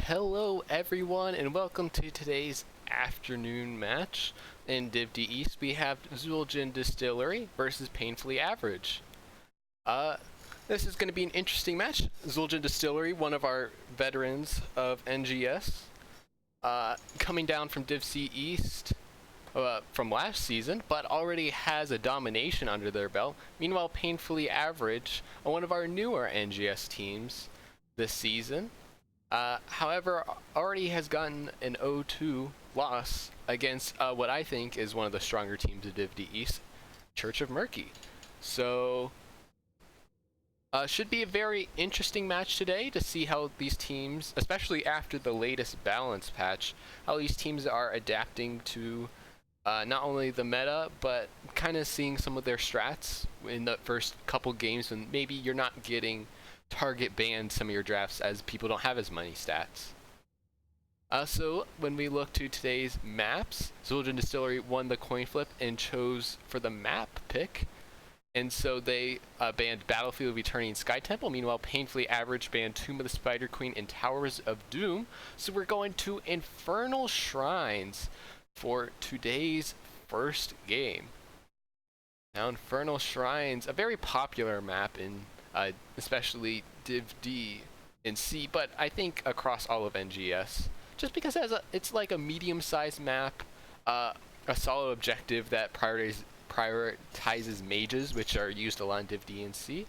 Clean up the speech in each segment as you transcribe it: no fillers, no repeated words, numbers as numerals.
Hello everyone and welcome to today's afternoon match. In Div D East we have Zul'jin Distillery versus Painfully Average. This is going to be an interesting match. Zul'jin Distillery, one of our veterans of NGS, coming down from Div C East from last season, but already has a domination under their belt. Meanwhile, Painfully Average, one of our newer NGS teams this season, however, already has gotten an 0-2 loss against what I think is one of the stronger teams of Div D East, Church of Murky. So, should be a very interesting match today to see how these teams, especially after the latest balance patch, how these teams are adapting to not only the meta, but kind of seeing some of their strats in the first couple games when maybe you're not getting target banned some of your drafts as people don't have as many stats. So when we look to today's maps, Zul'jin Distillery won the coin flip and chose for the map pick, and so they banned Battlefield of Eternity and Sky Temple. Meanwhile, Painfully Average banned Tomb of the Spider Queen and Towers of Doom. So we're going to Infernal Shrines for today's first game. Now, Infernal Shrines, a very popular map in especially Div D and C, but I think across all of NGS, just because it's like a medium-sized map, a solid objective that prioritizes mages, which are used a lot in Div D and C,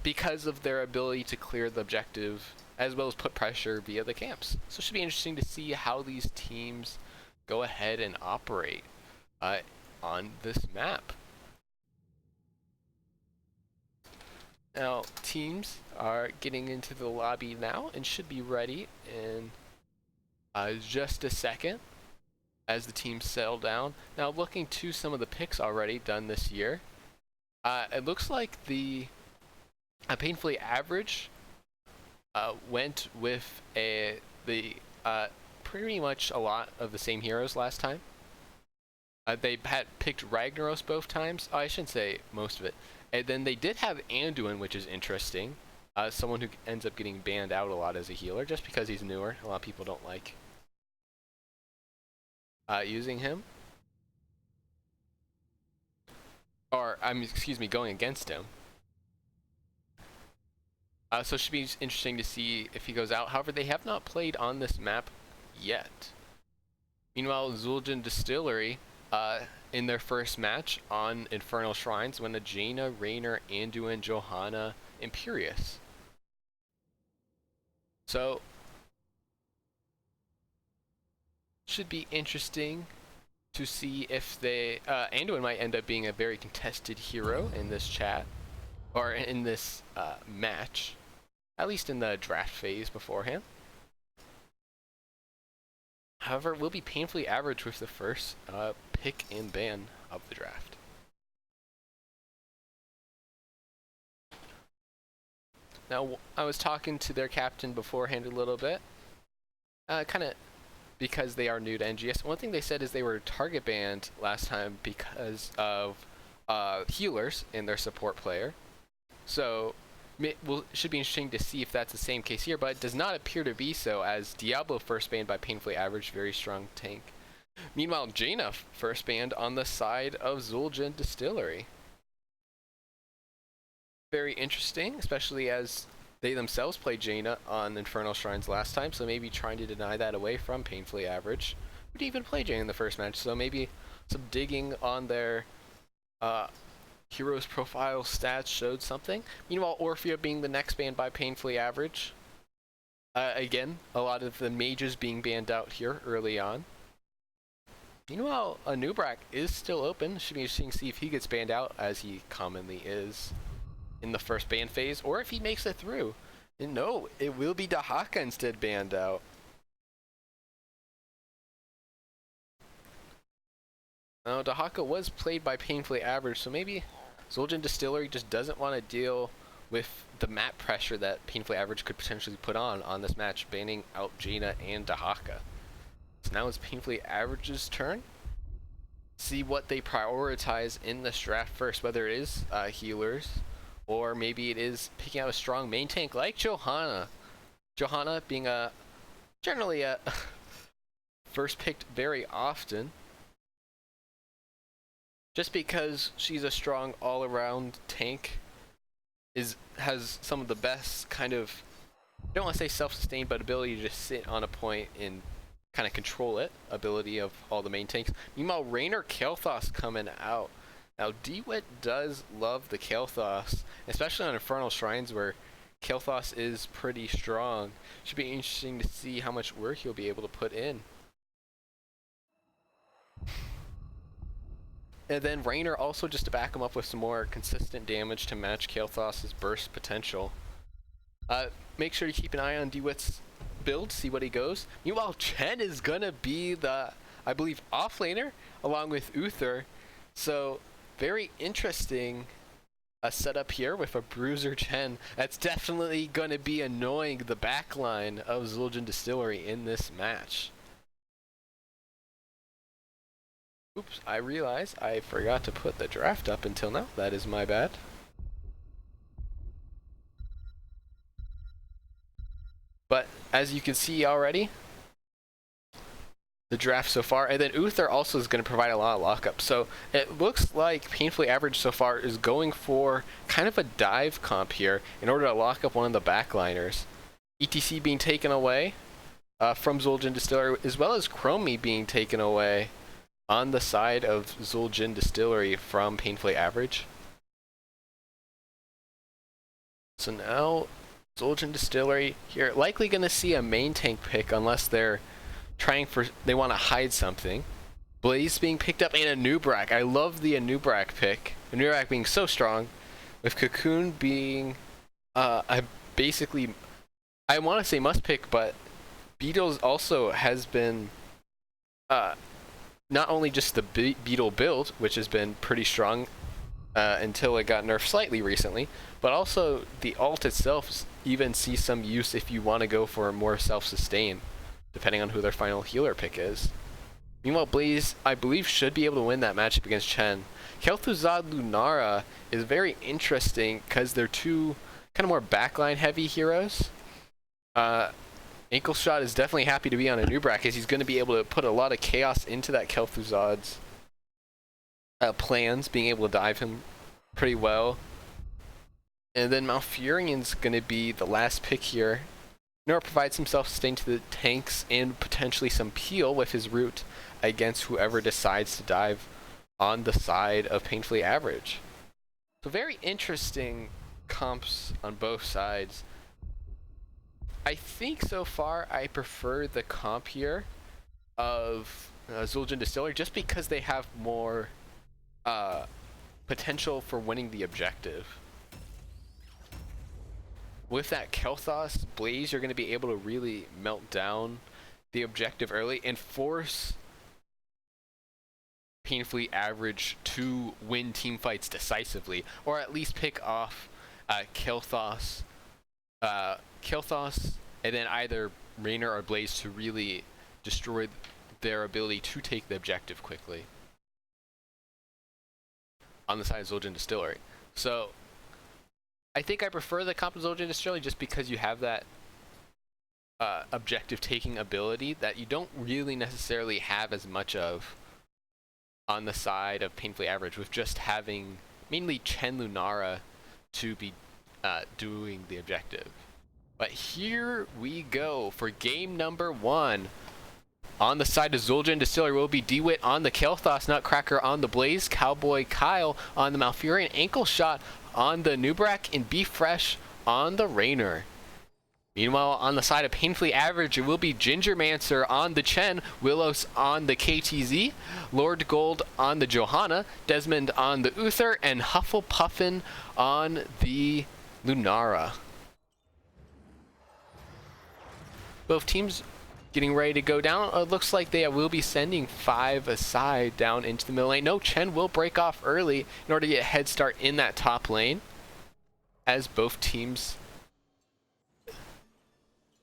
because of their ability to clear the objective as well as put pressure via the camps. So it should be interesting to see how these teams go ahead and operate on this map. Now, teams are getting into the lobby now and should be ready in just a second as the teams settle down. Now, looking to some of the picks already done this year, it looks like the Painfully Average went with pretty much a lot of the same heroes last time. They had picked Ragnaros both times. Oh, I shouldn't say most of it. And then they did have Anduin, which is interesting. Someone who ends up getting banned out a lot as a healer, just because he's newer. A lot of people don't like using him. Or, excuse me, going against him. So it should be interesting to see if he goes out. However, they have not played on this map yet. Meanwhile, Zul'jin Distillery, in their first match on Infernal Shrines, went to Jaina, Raynor, Anduin, Johanna, Imperius. So, should be interesting to see if they, Anduin might end up being a very contested hero in this chat, or in this match, at least in the draft phase beforehand. However, it will be Painfully Average with the first pick and ban of the draft. Now, I was talking to their captain beforehand a little bit, kind of because they are new to NGS. One thing they said is they were target banned last time because of healers in their support player. So, should be interesting to see if that's the same case here, but it does not appear to be so, as Diablo first banned by Painfully Average, very strong tank. Meanwhile, Jaina first banned on the side of Zul'jin Distillery. Very interesting, especially as they themselves played Jaina on Infernal Shrines last time, so maybe trying to deny that away from Painfully Average. We didn't even play Jaina in the first match, so maybe some digging on their heroes profile stats showed something. Meanwhile, Orphea being the next banned by Painfully Average. Again, a lot of the mages being banned out here early on. Meanwhile, Nubrak is still open. Should be interesting to see if he gets banned out, as he commonly is in the first ban phase, or if he makes it through. And no, it will be Dahaka instead banned out. Now, Dahaka was played by Painfully Average, so maybe Zul'jin Distillery just doesn't want to deal with the map pressure that Painfully Average could potentially put on this match, banning out Jaina and Dahaka. So now it's Painfully Average's turn. See what they prioritize in this draft first, whether it is healers, or maybe it is picking out a strong main tank like Johanna. Johanna being a generally a first picked very often, just because she's a strong all-around tank, has some of the best kind of, I don't want to say self-sustained, but ability to just sit on a point and kind of control it ability of all the main tanks. Meanwhile, Raynor Kael'thas coming out. Now, DeWitt does love the Kael'thas, especially on Infernal Shrines where Kael'thas is pretty strong. Should be interesting to see how much work he'll be able to put in. And then Raynor also just to back him up with some more consistent damage to match Kael'thas' burst potential. Make sure you keep an eye on DeWitt's build, see what he goes. Meanwhile, Chen is gonna be the, I believe, offlaner along with Uther. So very interesting setup here with a Bruiser Chen. That's definitely gonna be annoying the backline of Zul'jin Distillery in this match. Oops, I realize I forgot to put the draft up until now. That is my bad. But as you can see already, the draft so far, and then Uther also is going to provide a lot of lockup. So it looks like Painfully Average so far is going for kind of a dive comp here in order to lock up one of the backliners. ETC being taken away from Zul'jin Distillery, as well as Chromie being taken away on the side of Zul'jin Distillery from Painfully Average. So now Zul'jin Distillery here likely going to see a main tank pick unless they're they want to hide something. Blaze being picked up and Anub'arak. I love the Anub'arak pick. Anub'arak being so strong, with Cocoon being I want to say must pick, but Beetles also has been not only just the Beetle build, which has been pretty strong until it got nerfed slightly recently, but also the ult itself even sees some use if you want to go for a more self-sustain, depending on who their final healer pick is. Meanwhile, Blaze, I believe, should be able to win that matchup against Chen. Kel'Thuzad Lunara is very interesting because they're two kind of more backline heavy heroes. Ankle Shot is definitely happy to be on Anub'arak as he's going to be able to put a lot of chaos into that Kel'Thuzad's plans, being able to dive him pretty well. And then Malfurion's going to be the last pick here. Nora provides some self-sustain to the tanks and potentially some peel with his root against whoever decides to dive on the side of Painfully Average. So very interesting comps on both sides. I think so far I prefer the comp here of Zul'jin Distillery just because they have more potential for winning the objective. With that Kael'thas Blaze, you're going to be able to really melt down the objective early and force Painfully Average to win team fights decisively, or at least pick off Kael'thas, and then either Raynor or Blaze to really destroy their ability to take the objective quickly on the side of Zul'jin Distillery. So I think I prefer the comp of Zul'jin Distillery just because you have that objective taking ability that you don't really necessarily have as much of on the side of Painfully Average, with just having mainly Chen Lunara to be doing the objective. But here we go for game number 1. On the side of Zul'jin Distillery will be DeWitt on the Kael'thas Nutcracker on the Blaze, Cowboy Kyle on the Malfurion, Ankle Shot on the Anub'arak, and Be Fresh on the Raynor. Meanwhile, on the side of Painfully Average, it will be Gingermancer on the Chen, Willows on the KTZ, Lord Gold on the Johanna, Desmond on the Uther, and Hufflepuffin on the Lunara. Both teams getting ready to go down. It looks like they will be sending 5 aside down into the middle lane. No, Chen will break off early in order to get a head start in that top lane, as both teams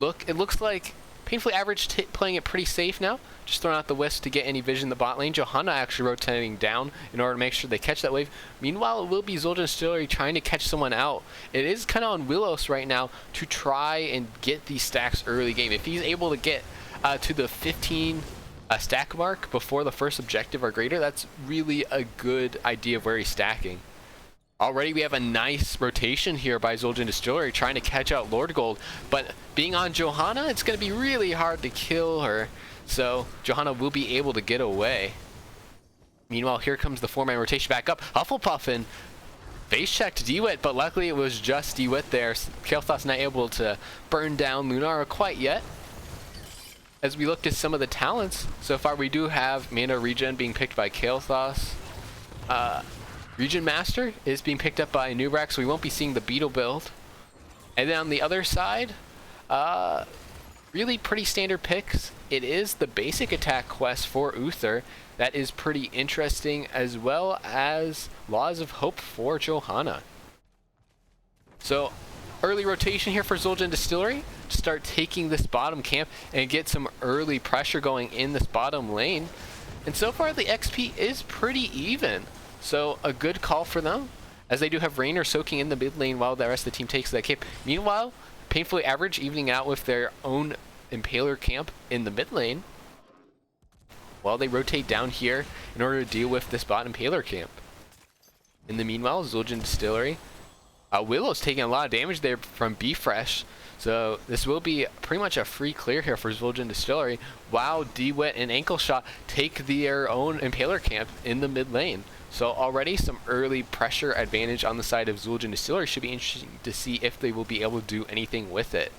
look. It looks like Painfully Average playing it pretty safe now. Just throwing out the wisp to get any vision in the bot lane. Johanna actually rotating down in order to make sure they catch that wave. Meanwhile, it will be Zul'jin Distillery trying to catch someone out. It is kind of on Willos right now to try and get these stacks early game. If he's able to get to the 15 stack mark before the first objective or greater, that's really a good idea of where he's stacking. Already we have a nice rotation here by Zul'jin Distillery trying to catch out Lord Gold, but being on Johanna, it's going to be really hard to kill her, so Johanna will be able to get away. Meanwhile, here comes the 4-man rotation back up. Hufflepuffin face checked DeWitt, but luckily it was just DeWitt there. Kael'thas not able to burn down Lunara quite yet. As we looked at some of the talents, so far we do have Mana Regen being picked by Kael'thas. Regen Master is being picked up by Nubrax, so we won't be seeing the Beetle build. And then on the other side, really pretty standard picks. It is the basic attack quest for Uther. That is pretty interesting, as well as Laws of Hope for Johanna. So early rotation here for Zul'jin Distillery to start taking this bottom camp and get some early pressure going in this bottom lane. And so far the XP is pretty even. So a good call for them, as they do have Raynor soaking in the mid lane while the rest of the team takes that camp. Meanwhile, Painfully Average evening out with their own Impaler camp in the mid lane, while they rotate down here in order to deal with this bot Impaler camp. In the meanwhile, Zul'jin Distillery, Willow's taking a lot of damage there from B-Fresh, so this will be pretty much a free clear here for Zul'jin Distillery, while DeWitt and Ankle Shot take their own Impaler camp in the mid lane. So already some early pressure advantage on the side of Zul'jin Distillery. Should be interesting to see if they will be able to do anything with it.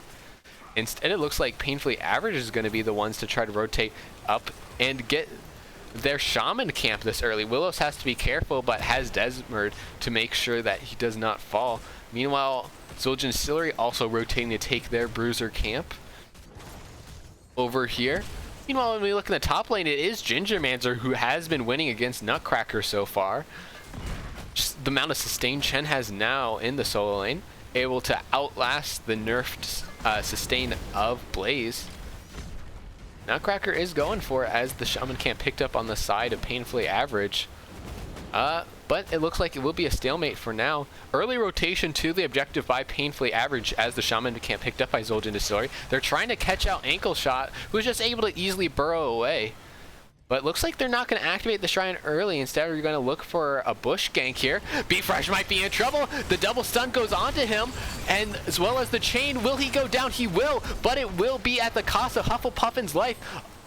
Instead, it looks like Painfully Average is going to be the ones to try to rotate up and get their Shaman camp this early. Willows has to be careful, but has Desmerd to make sure that he does not fall. Meanwhile, Zul'jin Distillery also rotating to take their Bruiser camp over here. Meanwhile, when we look in the top lane, it is Gingermancer who has been winning against Nutcracker so far. Just the amount of sustain Chen has now in the solo lane, able to outlast the nerfed sustain of Blaze. Nutcracker is going for it as the Shaman camp picked up on the side of Painfully Average. But it looks like it will be a stalemate for now. Early rotation to the objective by Painfully Average as the Shaman camp picked up by Zul'jin Distillery. They're trying to catch out Ankle Shot, who's just able to easily burrow away. But it looks like they're not going to activate the Shrine early. Instead, we're going to look for a bush gank here. B-Fresh might be in trouble. The double stun goes onto him, and as well as the chain. Will he go down? He will, but it will be at the cost of Hufflepuffin's life.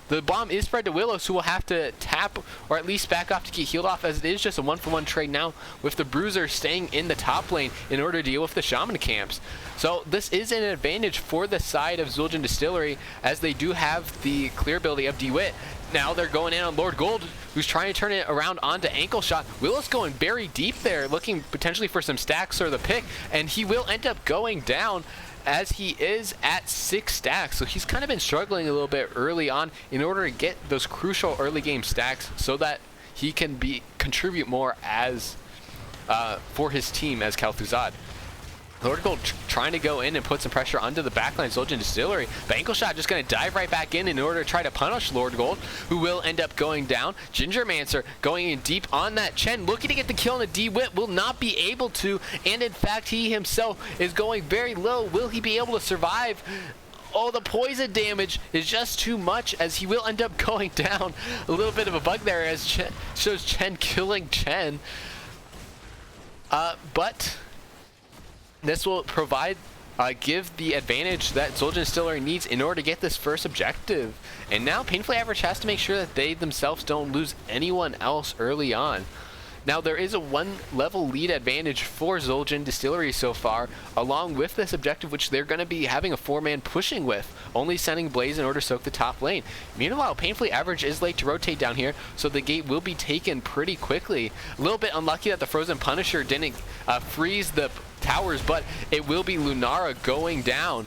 The bomb is spread to Willows, who will have to tap or at least back off to get healed off, as it is just a 1-for-1 trade now, with the Bruiser staying in the top lane in order to deal with the Shaman camps. So this is an advantage for the side of Zul'jin Distillery, as they do have the clear ability of DeWitt. Now they're going in on Lord Gold, who's trying to turn it around onto Ankle Shot. Willows going very deep there, looking potentially for some stacks or the pick, and he will end up going down, as he is at 6 stacks. So he's kind of been struggling a little bit early on in order to get those crucial early game stacks so that he can contribute more as for his team as Kel'Thuzad. Lord Gold trying to go in and put some pressure onto the backline Zul'jin Distillery. But Ankle Shot just going to dive right back in order to try to punish Lord Gold, who will end up going down. Gingermancer going in deep on that Chen, looking to get the kill on the DeWitt, will not be able to, and in fact he himself is going very low. Will he be able to survive? Oh, the poison damage is just too much, as he will end up going down. A little bit of a bug there, as Chen shows Chen killing Chen. But this will give the advantage that Zul'jin Distillery needs in order to get this first objective. And now Painfully Average has to make sure that they themselves don't lose anyone else early on. Now there is a 1-level lead advantage for Zul'jin Distillery so far, along with this objective, which they're going to be having a 4-man pushing with, only sending Blaze in order to soak the top lane. Meanwhile, Painfully Average is late to rotate down here, so the gate will be taken pretty quickly. A little bit unlucky that the Frozen Punisher didn't freeze the towers, but it will be Lunara going down.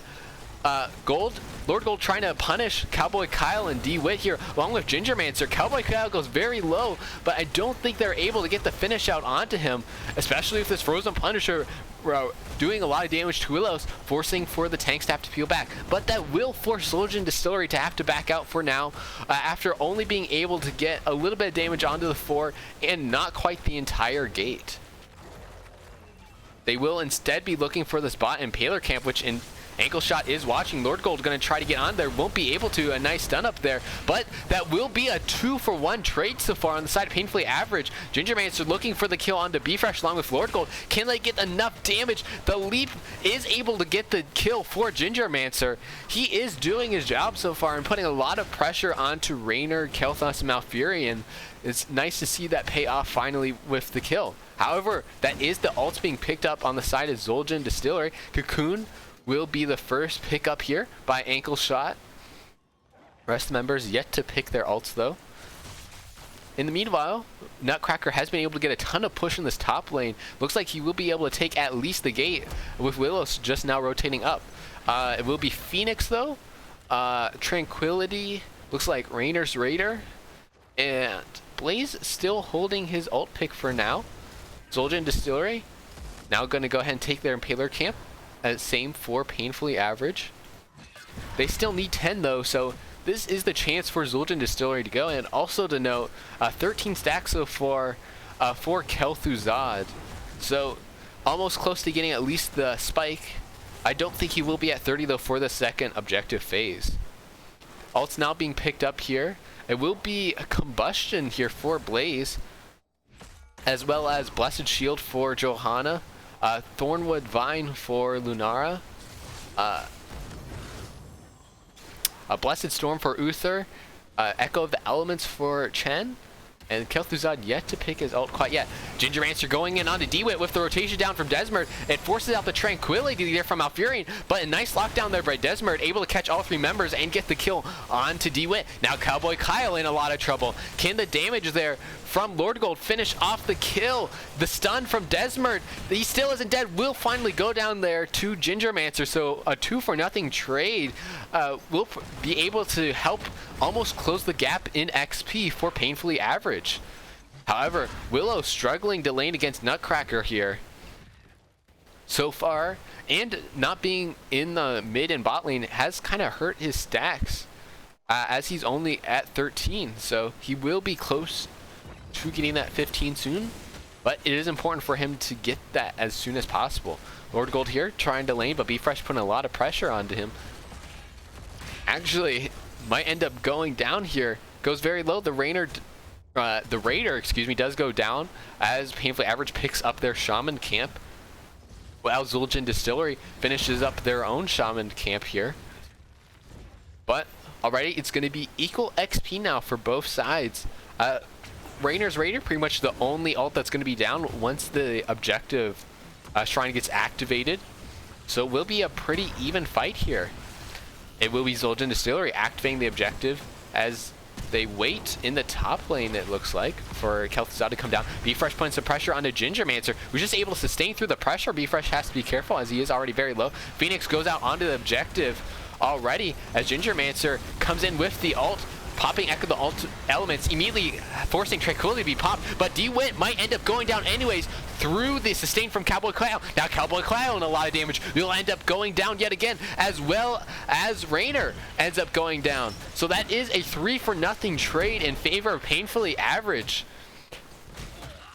Gold Lord Gold trying to punish Cowboy Kyle and D-Wit here, along with Gingermancer. Cowboy Kyle goes very low, but I don't think they're able to get the finish out onto him, especially with this Frozen Punisher doing a lot of damage to Willows, forcing for the tanks to have to peel back. But that will force Zul'jin Distillery to have to back out for now, after only being able to get a little bit of damage onto the 4 and not quite the entire gate. They will instead be looking for the spot in Impaler Camp, which in Ankle Shot is watching. Lord Gold going to try to get on there. Won't be able to. A nice stun up there. But that will be a 2-for-1 trade so far on the side of Painfully Average. Gingermancer looking for the kill onto B-Fresh along with Lord Gold. Can they get enough damage? The Leap is able to get the kill for Gingermancer. He is doing his job so far and putting a lot of pressure onto Raynor, Kel'Thas, and Malfurion. It's nice to see that pay off finally with the kill. However, that is the ults being picked up on the side of Zul'jin Distillery. Cocoon will be the first pickup here by Ankle Shot. Rest members yet to pick their ults though. In the meanwhile, Nutcracker has been able to get a ton of push in this top lane. Looks like he will be able to take at least the gate with Willows just now rotating up. It will be Phoenix though. Tranquility. Looks like Raynor's Raider. And Blaze still holding his ult pick for now. Zul'jin Distillery now going to go ahead and take their Impaler Camp. Same for Painfully Average. They still need 10 though, so this is the chance for Zul'jin Distillery to go. And also to note, 13 stacks so far for Kel'Thuzad. So almost close to getting at least the spike. I don't think he will be at 30 though for the second objective phase. Ult's now being picked up here. It will be a Combustion here for Blaze, as well as Blessed Shield for Johanna. Thornwood Vine for Lunara. A Blessed Storm for Uther. Echo of the Elements for Chen. And Kel'Thuzad yet to pick his ult quite yet. Gingermancer going in onto D-Wit with the rotation down from Desmond. It forces out the Tranquility there from Malfurion, but a nice lockdown there by Desmond, able to catch all 3 members and get the kill onto D-Wit. Now Cowboy Kyle in a lot of trouble. Can the damage there from Lord Gold finish off the kill? The stun from Desmond, he still isn't dead, will finally go down there to Gingermancer. So a 2-for-0 trade will be able to help almost close the gap in XP for Painfully Average. However, Willow struggling to lane against Nutcracker here so far, and not being in the mid and bot lane has kind of hurt his stacks, as he's only at 13. So he will be close to getting that 15 soon, but it is important for him to get that as soon as possible. Lord Gold here trying to lane, but B-Fresh putting a lot of pressure onto him. Actually might end up going down here. Goes very low. The Raider, excuse me, does go down as Painfully Average picks up their Shaman Camp, while Zul'jin Distillery finishes up their own Shaman Camp here. But already it's going to be equal XP now for both sides. Raynor's Raider pretty much the only ult that's going to be down once the objective shrine gets activated. So it will be a pretty even fight here. It will be Zul'jin Distillery activating the objective as they wait in the top lane, it looks like, for Kel'Thuzad to come down. B-Fresh putting some pressure onto Gingermancer, who's just able to sustain through the pressure. B-Fresh has to be careful as he is already very low. Phoenix goes out onto the objective already as Gingermancer comes in with the ult, popping Echo the ult elements, immediately forcing Tranquility to be popped, but D-Wit might end up going down anyways through the sustain from Cowboy Clown. Now Cowboy Clown in a lot of damage will end up going down yet again, as well as Raynor ends up going down. So that is a 3-for-0 trade in favor of Painfully Average.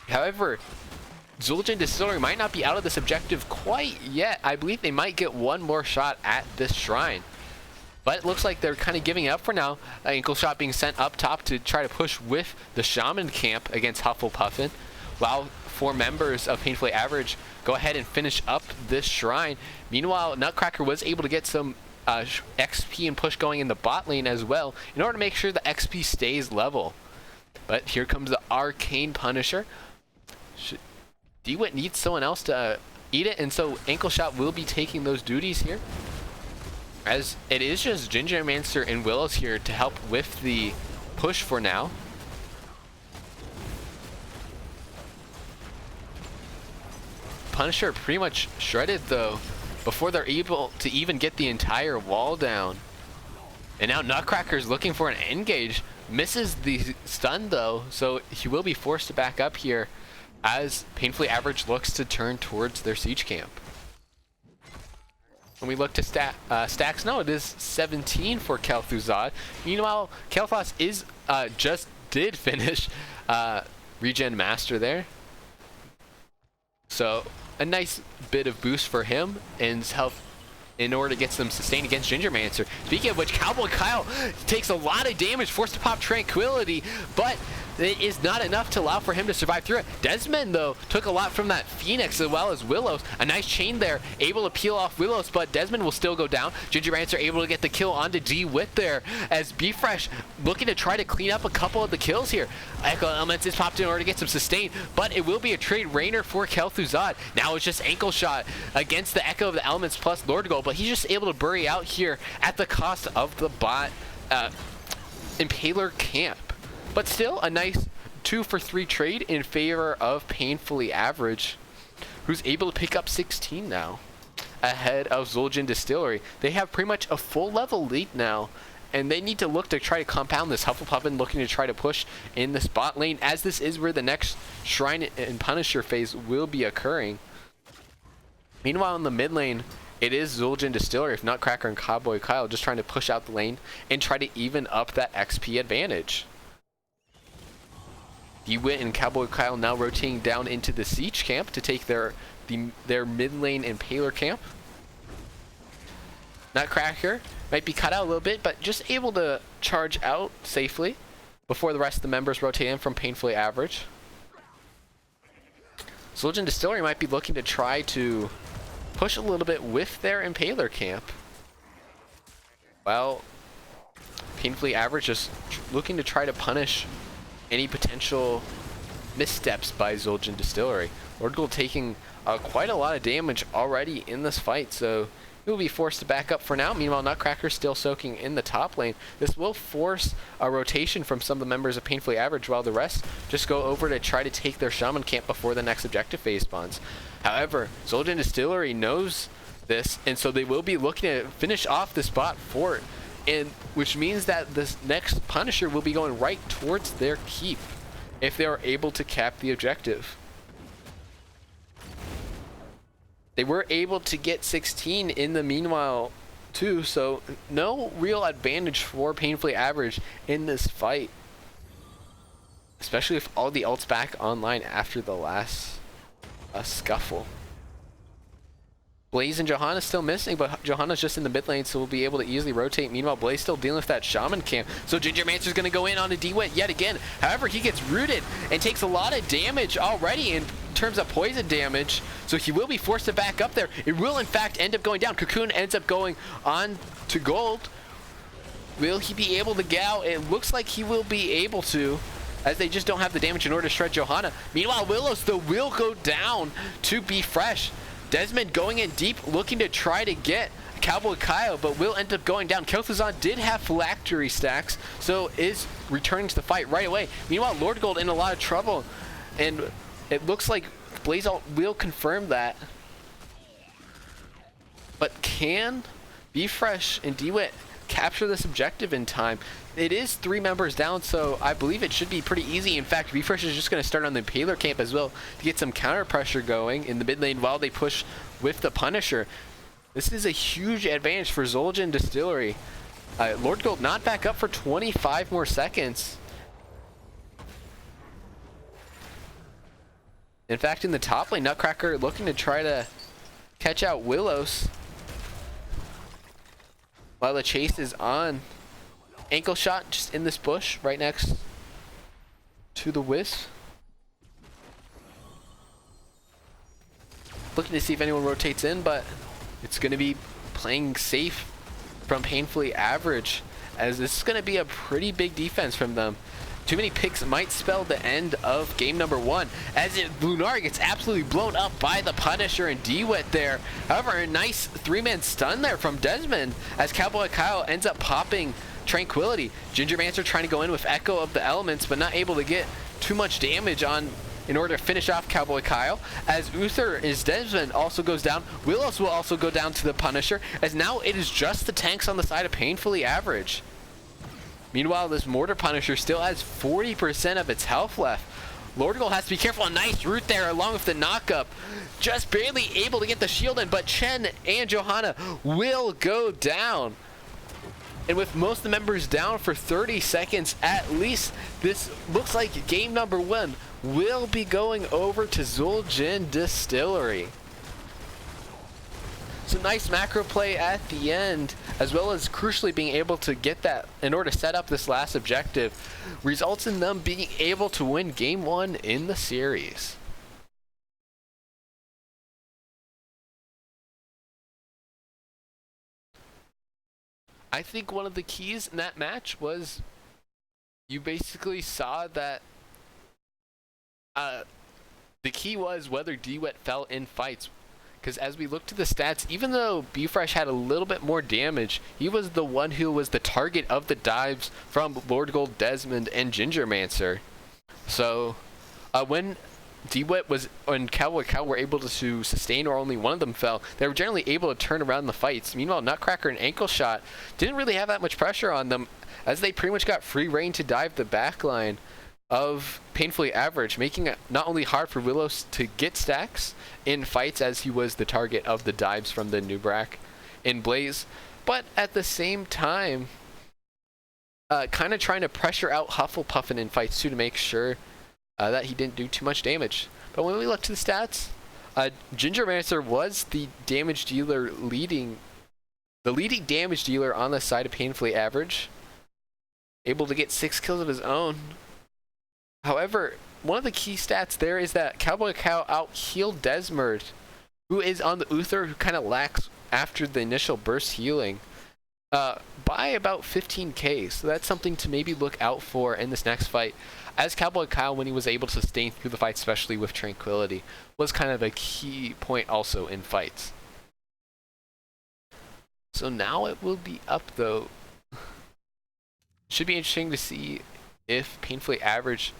However, Zul'jin Distillery might not be out of this objective quite yet. I believe they might get one more shot at this shrine. But it looks like they're kind of giving up for now. Ankle Shot being sent up top to try to push with the Shaman Camp against Hufflepuffin, while 4 members of Painfully Average go ahead and finish up this shrine. Meanwhile, Nutcracker was able to get some XP and push going in the bot lane as well in order to make sure the XP stays level. But here comes the Arcane Punisher. D-Wit needs someone else to eat it, and so Ankle Shot will be taking those duties here, as it is just Gingermancer and Willows here to help with the push for now. Punisher pretty much shredded though before they're able to even get the entire wall down. And now Nutcracker's looking for an engage. Misses the stun though, so he will be forced to back up here as Painfully Average looks to turn towards their siege camp. When we look to stacks, no, it is 17 for Kel'Thuzad. Meanwhile, Kael'thas is just did finish Regen Master there. So a nice bit of boost for him and his health in order to get some sustain against Gingermancer. Speaking of which, Cowboy Kyle takes a lot of damage, forced to pop Tranquility, but it is not enough to allow for him to survive through it. Desmond, though, took a lot from that Phoenix as well as Willows. A nice chain there, able to peel off Willows, but Desmond will still go down. Gingermancer able to get the kill onto D-Wit there, as B-Fresh looking to try to clean up a couple of the kills here. Echo Elements is popped in order to get some sustain, but it will be a trade Rainer for Kel'Thuzad. Now it's just Ankle Shot against the Echo of the Elements plus Lord Gold, but he's just able to bury out here at the cost of the bot Impaler camp. But still, a nice 2-for-3 trade in favor of Painfully Average, who's able to pick up 16 now, ahead of Zul'jin Distillery. They have pretty much a full level lead now, and they need to look to try to compound this. Hufflepuffin looking to try to push in the spot lane, as this is where the next Shrine and Punisher phase will be occurring. Meanwhile, in the mid lane, it is Zul'jin Distillery, if not Cracker and Cowboy Kyle, just trying to push out the lane and try to even up that XP advantage. D-Wit and Cowboy Kyle now rotating down into the siege camp to take their mid lane Impaler camp. Nutcracker might be cut out a little bit, but just able to charge out safely before the rest of the members rotate in from Painfully Average. Zul'jin Distillery might be looking to try to push a little bit with their Impaler camp. Well, Painfully Average just looking to try to punish any potential missteps by Zul'jin Distillery. Lord Gold taking quite a lot of damage already in this fight, so he will be forced to back up for now. Meanwhile, Nutcracker still soaking in the top lane. This will force a rotation from some of the members of Painfully Average, while the rest just go over to try to take their Shaman camp before the next objective phase spawns. However, Zul'jin Distillery knows this, and so they will be looking to finish off the spot fort, and which means that this next Punisher will be going right towards their keep if they are able to cap the objective. They were able to get 16 in the meanwhile too, so no real advantage for Painfully Average in this fight, especially if all the ults back online after the last scuffle. Blaze and Johanna still missing, but Johanna's just in the mid lane, so we'll be able to easily rotate. Meanwhile, Blaze still dealing with that Shaman camp, so Gingermancer's going to go in on a D-Wit yet again. However, he gets rooted and takes a lot of damage already in terms of poison damage, so he will be forced to back up there. It will, in fact, end up going down. Cocoon ends up going on to gold. Will he be able to get out? It looks like he will be able to, as they just don't have the damage in order to shred Johanna. Meanwhile, Willows, though, will go down to be fresh. Desmond going in deep, looking to try to get Cowboy Kyle, but will end up going down. Kel'Thuzad did have phylactery stacks, so is returning to the fight right away. Meanwhile, Lord Gold in a lot of trouble, and it looks like Blaze will confirm that. But can B-Fresh and D-Wit capture this objective in time? It is 3 members down, so I believe it should be pretty easy. In fact, B-Fresh is just going to start on the Impaler camp as well to get some counter pressure going in the mid lane while they push with the Punisher. This is a huge advantage for Zul'jin Distillery. Lord Gold not back up for 25 more seconds. In fact, in the top lane, Nutcracker looking to try to catch out Willows while the chase is on. Ankle Shot just in this bush right next to the Wisp. Looking to see if anyone rotates in, but it's going to be playing safe from Painfully Average, as this is going to be a pretty big defense from them. Too many picks might spell the end of game number 1, as Lunari gets absolutely blown up by the Punisher and D-Wit there. However, a nice 3-man stun there from Desmond, as Cowboy Kyle ends up popping Tranquility. Gingermancer trying to go in with Echo of the Elements, but not able to get too much damage on in order to finish off Cowboy Kyle, as Uther is Desmond also goes down. Willows will also go down to the Punisher, as now it is just the tanks on the side of Painfully Average. Meanwhile, this Mortar Punisher still has 40% of its health left. Lordgold has to be careful. A nice root there along with the knockup. Just barely able to get the shield in, but Chen and Johanna will go down. And with most of the members down for 30 seconds at least, this looks like game number 1 will be going over to Zul'jin Distillery. So nice macro play at the end, as well as crucially being able to get that in order to set up this last objective, results in them being able to win game 1 in the series. I think one of the keys in that match was you basically saw that the key was whether DWET fell in fights. Because as we look to the stats, even though B-Fresh had a little bit more damage, he was the one who was the target of the dives from Lordgold, Desmond, and Gingermancer. So when DWET was and Cowboy Cow were able to sustain, or only one of them fell, they were generally able to turn around the fights. Meanwhile, Nutcracker and Ankle Shot didn't really have that much pressure on them, as they pretty much got free reign to dive the backline of Painfully Average, making it not only hard for Willows to get stacks in fights, as he was the target of the dives from the Nubrak in Blaze, but at the same time kind of trying to pressure out Hufflepuffin in fights too, to make sure that he didn't do too much damage. But when we look to the stats, Gingermancer was the damage dealer leading damage dealer on the side of Painfully Average, able to get 6 kills of his own. However, one of the key stats there is that Cowboy Cow out-healed Desmond, who is on the Uther, who kind of lacks after the initial burst healing, by about 15k. So that's something to maybe look out for in this next fight, as Cowboy Cow, when he was able to sustain through the fight, especially with Tranquility, was kind of a key point also in fights. So now it will be up, though. Should be interesting to see if Painfully Average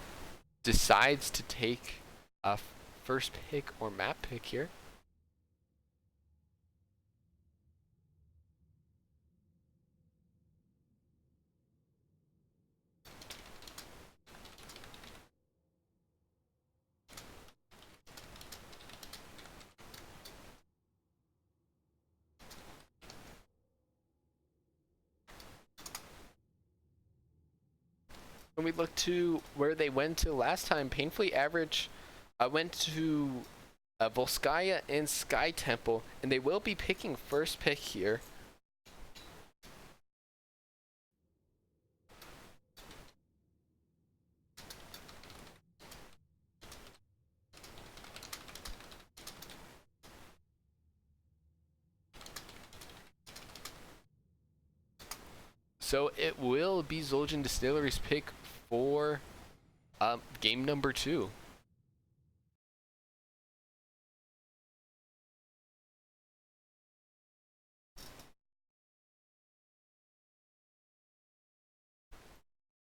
decides to take a first pick or map pick here. When we look to where they went to last time, Painfully Average went to Volskaya and Sky Temple, and they will be picking first pick here. So it will be Zul'jin Distillery's pick for game number 2.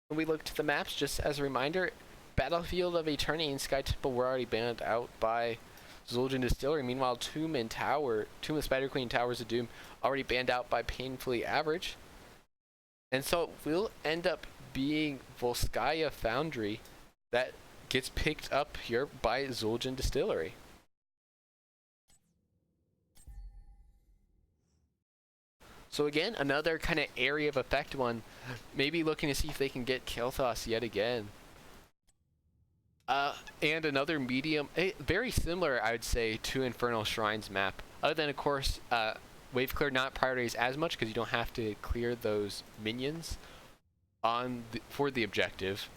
When we look to the maps, just as a reminder, Battlefield of Eternity and Sky Temple were already banned out by Zul'jin Distillery. Meanwhile, Tomb and Spider Queen, Towers of Doom already banned out by Painfully Average. And so it will end up being Volskaya Foundry that gets picked up here by Zul'jin Distillery. So again, another kind of area of effect one, maybe looking to see if they can get Kel'Thas yet again. And another medium, very similar, I would say, to Infernal Shrines map. Other than, of course, wave clear not prioritized as much because you don't have to clear those minions for the objective.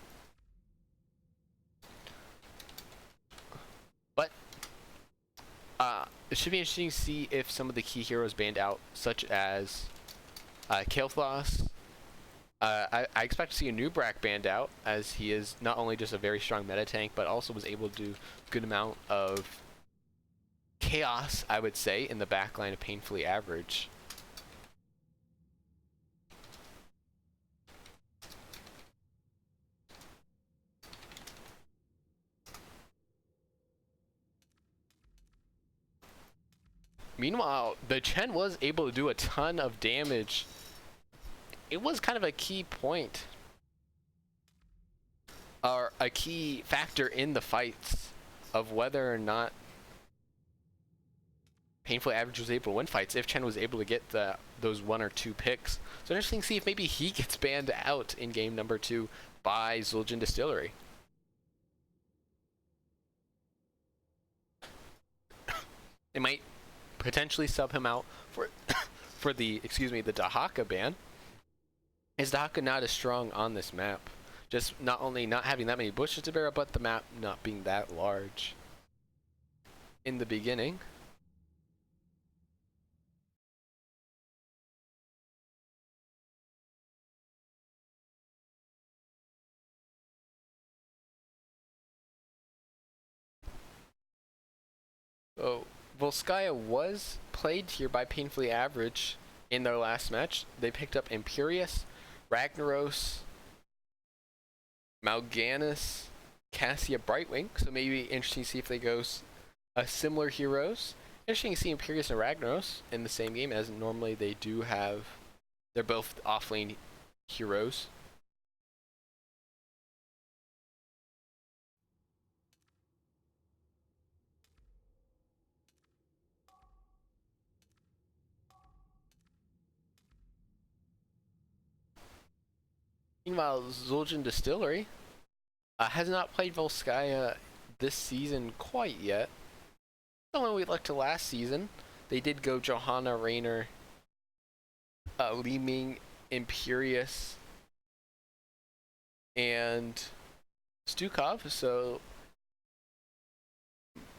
But it should be interesting to see if some of the key heroes banned out, such as Kel'Thas. I expect to see a Nubrak banned out, as he is not only just a very strong meta tank, but also was able to do a good amount of chaos, I would say, in the backline of Painfully Average. Meanwhile, the Chen was able to do a ton of damage. It was kind of a key point a key factor in the fights of whether or not Painfully Average was able to win fights, if Chen was able to get those 1 or 2 picks. So interesting to see if maybe he gets banned out in game number 2 by Zul'jin Distillery. It might potentially sub him out for for the Dahaka ban. Is Dahaka not as strong on this map? Just not only not having that many bushes to bear up, but the map not being that large in the beginning. So Volskaya was played here by Painfully Average in their last match. They picked up Imperius, Ragnaros, Mal'Ganis, Cassia Brightwing. So maybe interesting to see if they go similar heroes. Interesting to see Imperius and Ragnaros in the same game, as normally they do have. They're both offlane heroes. Meanwhile, Zul'jin Distillery has not played Volskaya this season quite yet. So when we looked to last season, they did go Johanna, Raynor, Li Ming, Imperius, and Stukov. So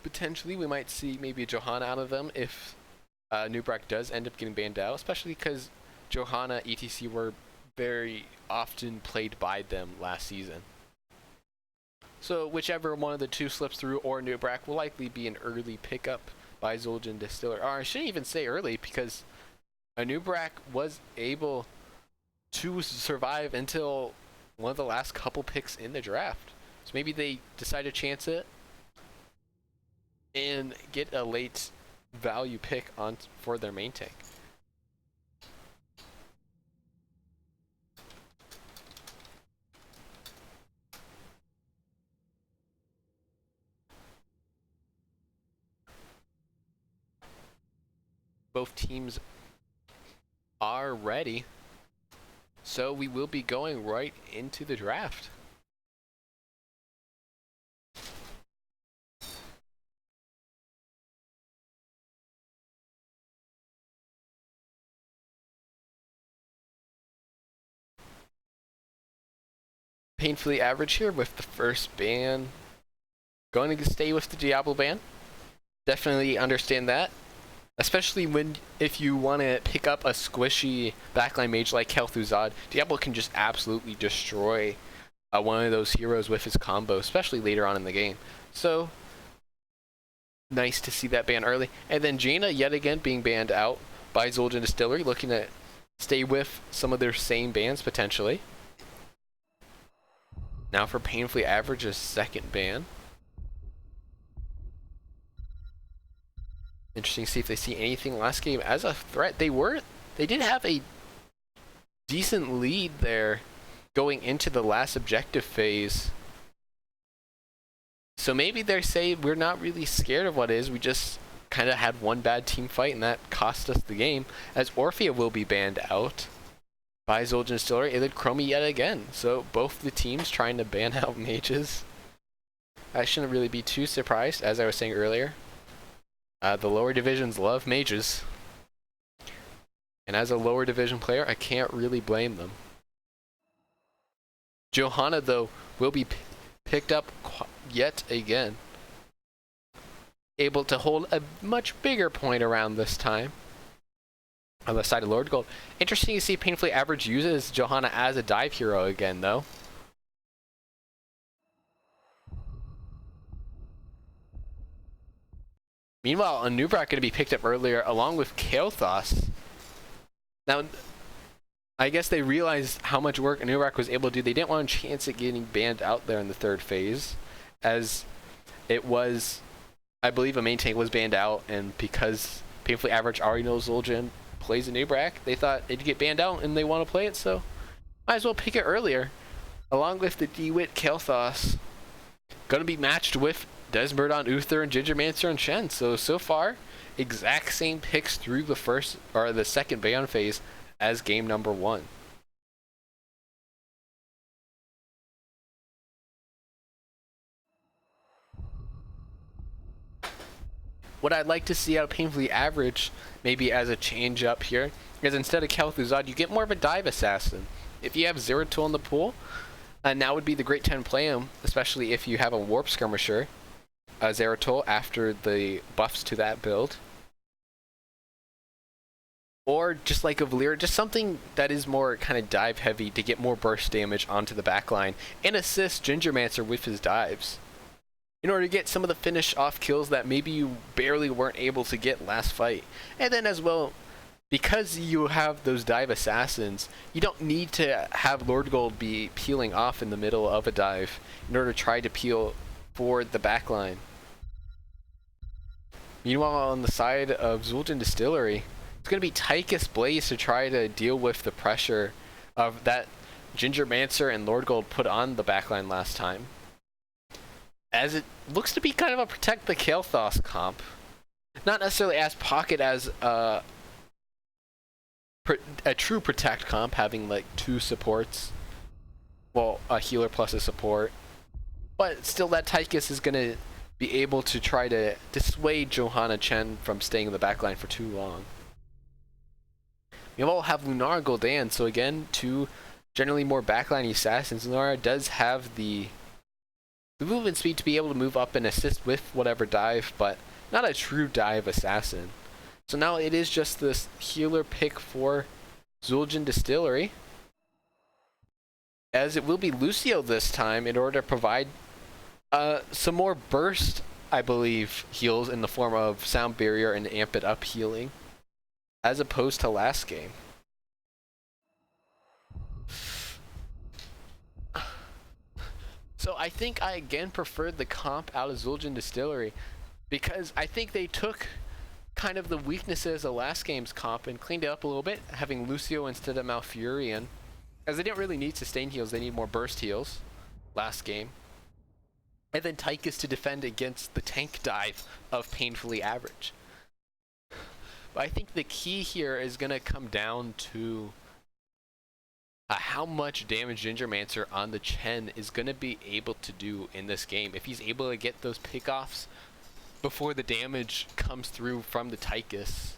potentially we might see maybe a Johanna out of them if Nubrak does end up getting banned out, especially because Johanna, etc. were very often played by them last season. So whichever one of the two slips through, or Nubrak, will likely be an early pickup by Zul'jin Distillery. Or I shouldn't even say early, because Nubrak was able to survive until one of the last couple picks in the draft. So maybe they decide to chance it and get a late value pick on for their main tank. Both teams are ready, so we will be going right into the draft. Painfully Average here with the first ban. Going to stay with the Diablo ban. Definitely understand that. Especially if you want to pick up a squishy backline mage like Kel'Thuzad, Diablo can just absolutely destroy one of those heroes with his combo, especially later on in the game. So, nice to see that ban early. And then Jaina, yet again, being banned out by Zul'jin Distillery, looking to stay with some of their same bans, potentially. Now for Painfully Average's second ban. Interesting to see if they see anything last game as a threat. They did have a decent lead there going into the last objective phase. So maybe they say we're not really scared of what is. We just kind of had one bad team fight and that cost us the game. As Orphea will be banned out by Zul'jin Distillery, and then Chromie yet again. So both the teams trying to ban out mages. I shouldn't really be too surprised, as I was saying earlier. The lower divisions love mages. And as a lower division player, I can't really blame them. Johanna, though, will be picked up yet again. Able to hold a much bigger point around this time. On the side of Lord Gold. Interesting to see Painfully Average uses Johanna as a dive hero again, though. Meanwhile, Anubrak going to be picked up earlier along with Kael'thas. Now, I guess they realized how much work Anubrak was able to do. They didn't want a chance at getting banned out there in the third phase, as it was, I believe, a main tank was banned out, and because Painfully Average already knows Zul'jin plays Anubrak, they thought it'd get banned out and they want to play it, so might as well pick it earlier, along with the DeWitt Kael'thas Going to be matched with Desmond on Uther and Gingermancer on Shen. So far, exact same picks through the first or the second Bayon phase as game number 1. What I'd like to see out of Painfully Average, maybe as a change up here, is instead of Kel'Thuzad, you get more of a dive assassin. If you have Zeratul in the pool, now would be the great time to play him, especially if you have a Warp Skirmisher, Zeratul, after the buffs to that build. Or just like a Valyria, just something that is more kind of dive heavy to get more burst damage onto the backline and assist Gingermancer with his dives, in order to get some of the finish off kills that maybe you barely weren't able to get last fight. And then as well, because you have those dive assassins, you don't need to have Lord Gold be peeling off in the middle of a dive in order to try to peel for the backline. Meanwhile, on the side of Zul'jin Distillery, it's going to be Tychus Blaze to try to deal with the pressure of that Gingermancer and Lord Gold put on the backline last time, as it looks to be kind of a Protect the Kael'thas comp. Not necessarily as pocket as a true Protect comp, having like 2 supports. Well, a healer plus a support. But still, that Tychus is going to be able to try to dissuade Johanna Chen from staying in the backline for too long. We all have Lunara Gul'dan, so again, 2 generally more backline assassins. Lunara does have the movement speed to be able to move up and assist with whatever dive, but not a true dive assassin. So now it is just this healer pick for Zul'jin Distillery, as it will be Lucio this time in order to provide some more burst, I believe, heals in the form of Sound Barrier and Amp It Up healing, as opposed to last game. So I think I again preferred the comp out of Zul'jin Distillery, because I think they took kind of the weaknesses of last game's comp and cleaned it up a little bit, having Lucio instead of Malfurion, as they didn't really need sustain heals, they need more burst heals last game. And then Tychus to defend against the tank dive of Painfully Average. But I think the key here is going to come down to how much damage Gingermancer on the Chen is going to be able to do in this game. If he's able to get those pickoffs before the damage comes through from the Tychus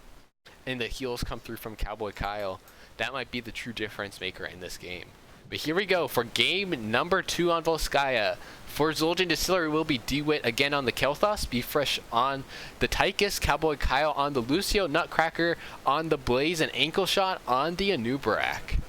and the heals come through from Cowboy Kyle, that might be the true difference maker in this game. But here we go for game number 2 on Volskaya. For Zul'jin Distillery will be DeWitt again on the Kael'thas, Befresh on the Tychus, Cowboy Kyle on the Lucio, Nutcracker on the Blaze, and Ankle Shot on the Anubarak.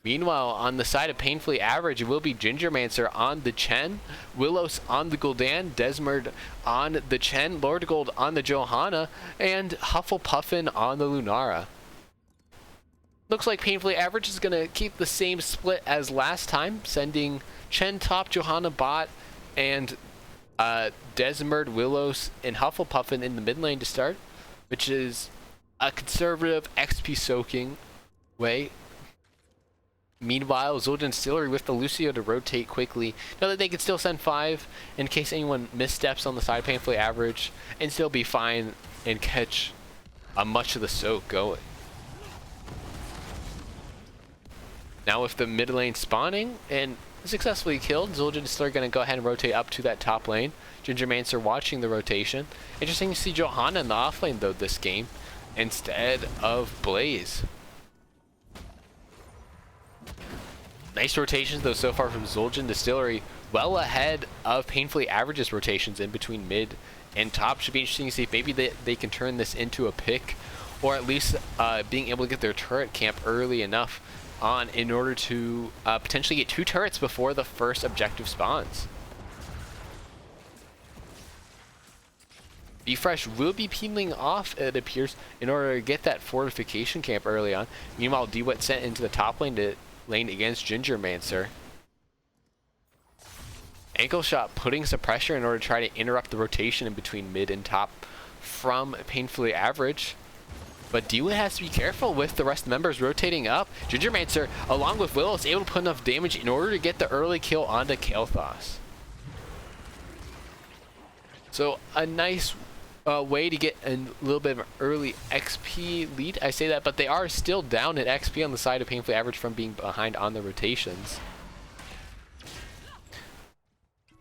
Meanwhile, on the side of Painfully Average, it will be Gingermancer on the Chen, Willos on the Gul'dan, Desmond on the Chen, Lord Gold on the Johanna, and Hufflepuffin on the Lunara. Looks like Painfully Average is going to keep the same split as last time, sending Chen top, Johanna bot, and Desmond, Willos, and Hufflepuffin in the mid lane to start, which is a conservative XP soaking way. Meanwhile, Zul'jin Distillery with the Lucio to rotate quickly. Know that they can still send 5 in case anyone missteps on the side of Painfully Average, and still be fine and catch much of the soak going. Now with the mid lane spawning and successfully killed, Zul'jin Distillery going to go ahead and rotate up to that top lane. Gingermancer watching the rotation. Interesting to see Johanna in the off lane though this game, instead of Blaze. Nice rotations though so far from Zul'jin Distillery, well ahead of Painfully Average's rotations in between mid and top. Should be interesting to see if maybe they can turn this into a pick, or at least being able to get their turret camp early enough on in order to potentially get 2 turrets before the first objective spawns. Befresh will be peeling off, it appears, in order to get that fortification camp early on. Meanwhile, DeWitt sent into the top lane to lane against Gingermancer. Ankle Shot putting some pressure in order to try to interrupt the rotation in between mid and top from Painfully Average. But DeWitt has to be careful with the rest of the members rotating up. Gingermancer, along with Willow, is able to put enough damage in order to get the early kill onto Kael'thas. So a nice way to get a little bit of an early XP lead. I say that, but they are still down at XP on the side of Painfully Average from being behind on the rotations.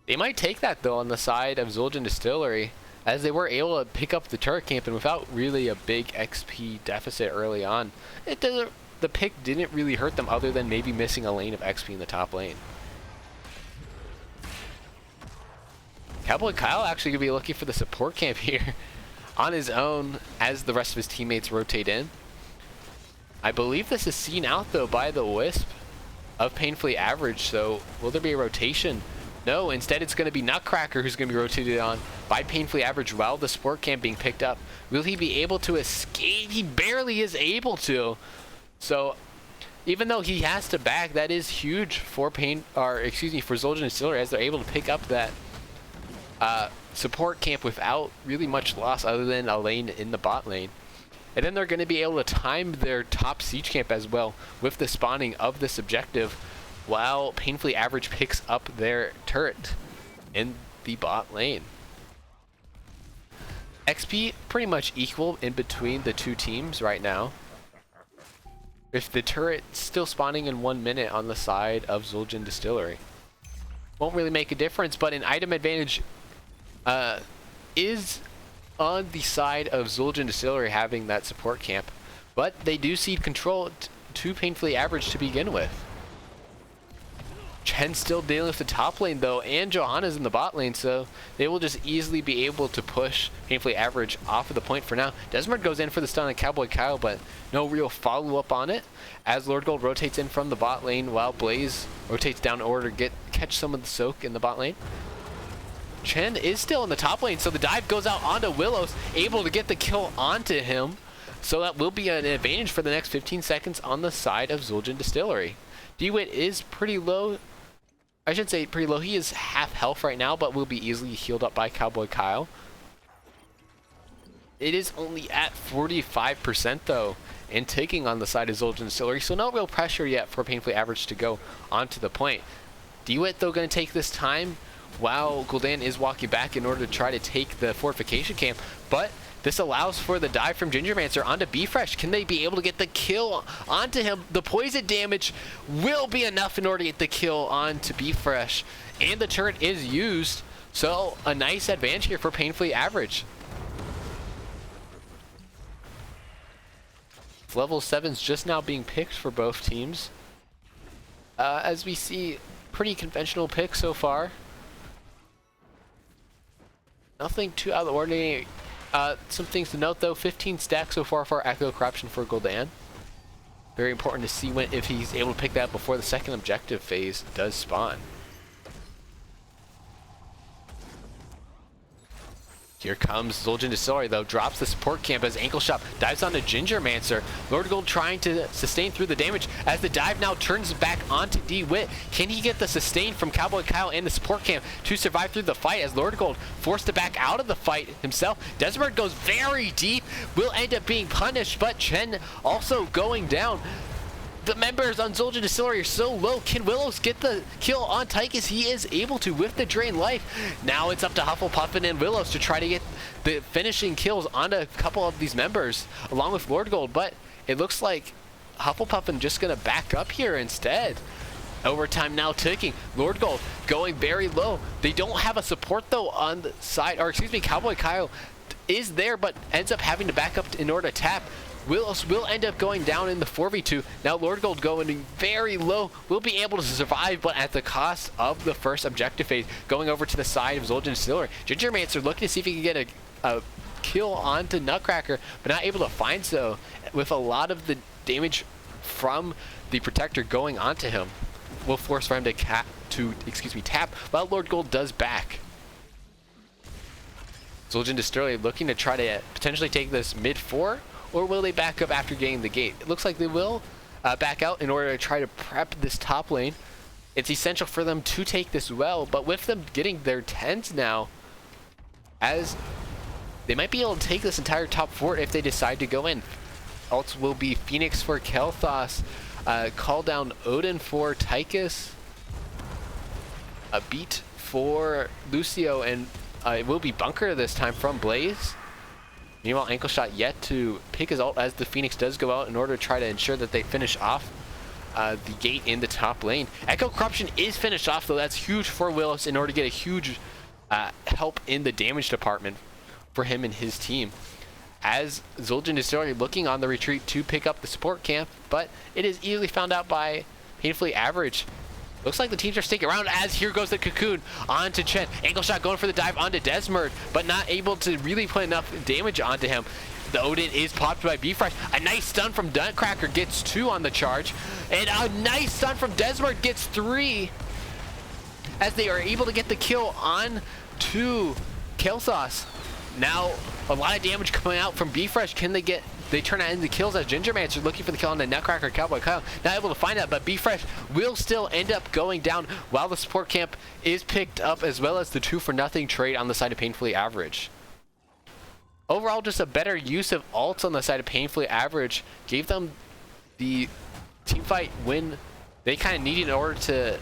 They might take that though on the side of Zul'jin Distillery, as they were able to pick up the turret camp and without really a big XP deficit early on. The pick didn't really hurt them other than maybe missing a lane of XP in the top lane. Cowboy Kyle actually going to be looking for the support camp here on his own as the rest of his teammates rotate in. I believe this is seen out though by the Wisp of Painfully Average, so will there be a rotation? No, instead it's going to be Nutcracker who's going to be rotated on by Painfully Average while the support camp being picked up. Will he be able to escape? He barely is able to. So even though he has to back, that is huge for for Zul'jin Distillery, as they're able to pick up that support camp without really much loss other than a lane in the bot lane. And then they're going to be able to time their top siege camp as well with the spawning of this objective while Painfully Average picks up their turret in the bot lane. XP pretty much equal in between the two teams right now, with the turret still spawning in 1 minute on the side of Zul'jin Distillery. Won't really make a difference, but an item advantage is on the side of Zul'jin Distillery having that support camp, but they do cede control to Painfully Average to begin with. Chen still dealing with the top lane though, and Johanna's in the bot lane, so they will just easily be able to push Painfully Average off of the point for now. Desmond goes in for the stun on Cowboy Kyle, but no real follow-up on it, as Lord Gold rotates in from the bot lane while Blaze rotates down in order to catch some of the soak in the bot lane. Chen is still in the top lane, so the dive goes out onto Willows, able to get the kill onto him, so that will be an advantage for the next 15 seconds on the side of Zul'jin Distillery. DeWitt is pretty low. I should say pretty low. He is half health right now, but will be easily healed up by Cowboy Kyle. It is only at 45% though, and taking on the side of Zul'jin Distillery, so no real pressure yet for Painfully Average to go onto the point. DeWitt though going to take this time while Gul'dan is walking back in order to try to take the fortification camp, but this allows for the dive from Gingermancer onto B-Fresh. Can they be able to get the kill onto him? The poison damage will be enough in order to get the kill onto B-Fresh, and the turret is used, so a nice advantage here for Painfully Average. Level 7's just now being picked for both teams. As we see, pretty conventional pick so far. Nothing too out of the ordinary. Some things to note though, 15 stacks so far for Echo Corruption for Gul'dan. Very important to see if he's able to pick that before the second objective phase does spawn. Here comes Zul'jin Distillery though, drops the support camp as Ankle Shot dives onto Gingermancer. Lord Gold trying to sustain through the damage as the dive now turns back onto DeWitt. Can he get the sustain from Cowboy Kyle and the support camp to survive through the fight, as Lord Gold forced to back out of the fight himself? Desmond goes very deep, will end up being punished, but Chen also going down. The members on Zul'jin Distillery are so low. Can Willows get the kill on Tychus? He is able to with the drain life. Now it's up to Hufflepuffin and Willows to try to get the finishing kills onto a couple of these members along with Lord Gold, but it looks like Hufflepuffin just gonna back up here instead. Overtime now ticking. Lord Gold going very low. They don't have a support though on the side, or excuse me, Cowboy Kyle is there but ends up having to back up in order to tap. Willows will end up going down in the 4v2. Now Lord Gold going very low, will be able to survive, but at the cost of the first objective phase, going over to the side of Zul'jin Distillery. Gingermancer looking to see if he can get a kill onto Nutcracker, but not able to find so, with a lot of the damage from the Protector going onto him. Will force for him to tap, while Lord Gold does back. Zul'jin Distillery looking to try to potentially take this mid-4, or will they back up after getting the gate? It looks like they will back out in order to try to prep this top lane. It's essential for them to take this well, but with them getting their 10s now, as they might be able to take this entire top fort if they decide to go in. Ults will be Phoenix for Kel'Thas, Call Down Odin for Tychus, a beat for Lucio, and It will be Bunker this time from Blaze. Meanwhile, Ankle Shot yet to pick his ult as the Phoenix does go out in order to try to ensure that they finish off the gate in the top lane. Echo Corruption is finished off, though. That's huge for Willis in order to get a huge help in the damage department for him and his team. As Zul'jin Distillery looking on the retreat to pick up the support camp, but it is easily found out by Painfully Average. Looks like the teams are sticking around as here goes the Cocoon onto Chen. Angle Shot going for the dive onto Desmerd, but not able to really put enough damage onto him. The Odin is popped by B-Fresh. A nice stun from Nutcracker gets 2 on the charge. And a nice stun from Desmerd gets 3. As they are able to get the kill on to Killsauce. Now, a lot of damage coming out from B-Fresh. Can they get... They turn that into kills as Gingermancer looking for the kill on the Nutcracker Cowboy Kyle. Not able to find that, but B-Fresh will still end up going down while the support camp is picked up, as well as the 2-for-0 trade on the side of Painfully Average. Overall, just a better use of ults on the side of Painfully Average gave them the teamfight win they kind of needed in order to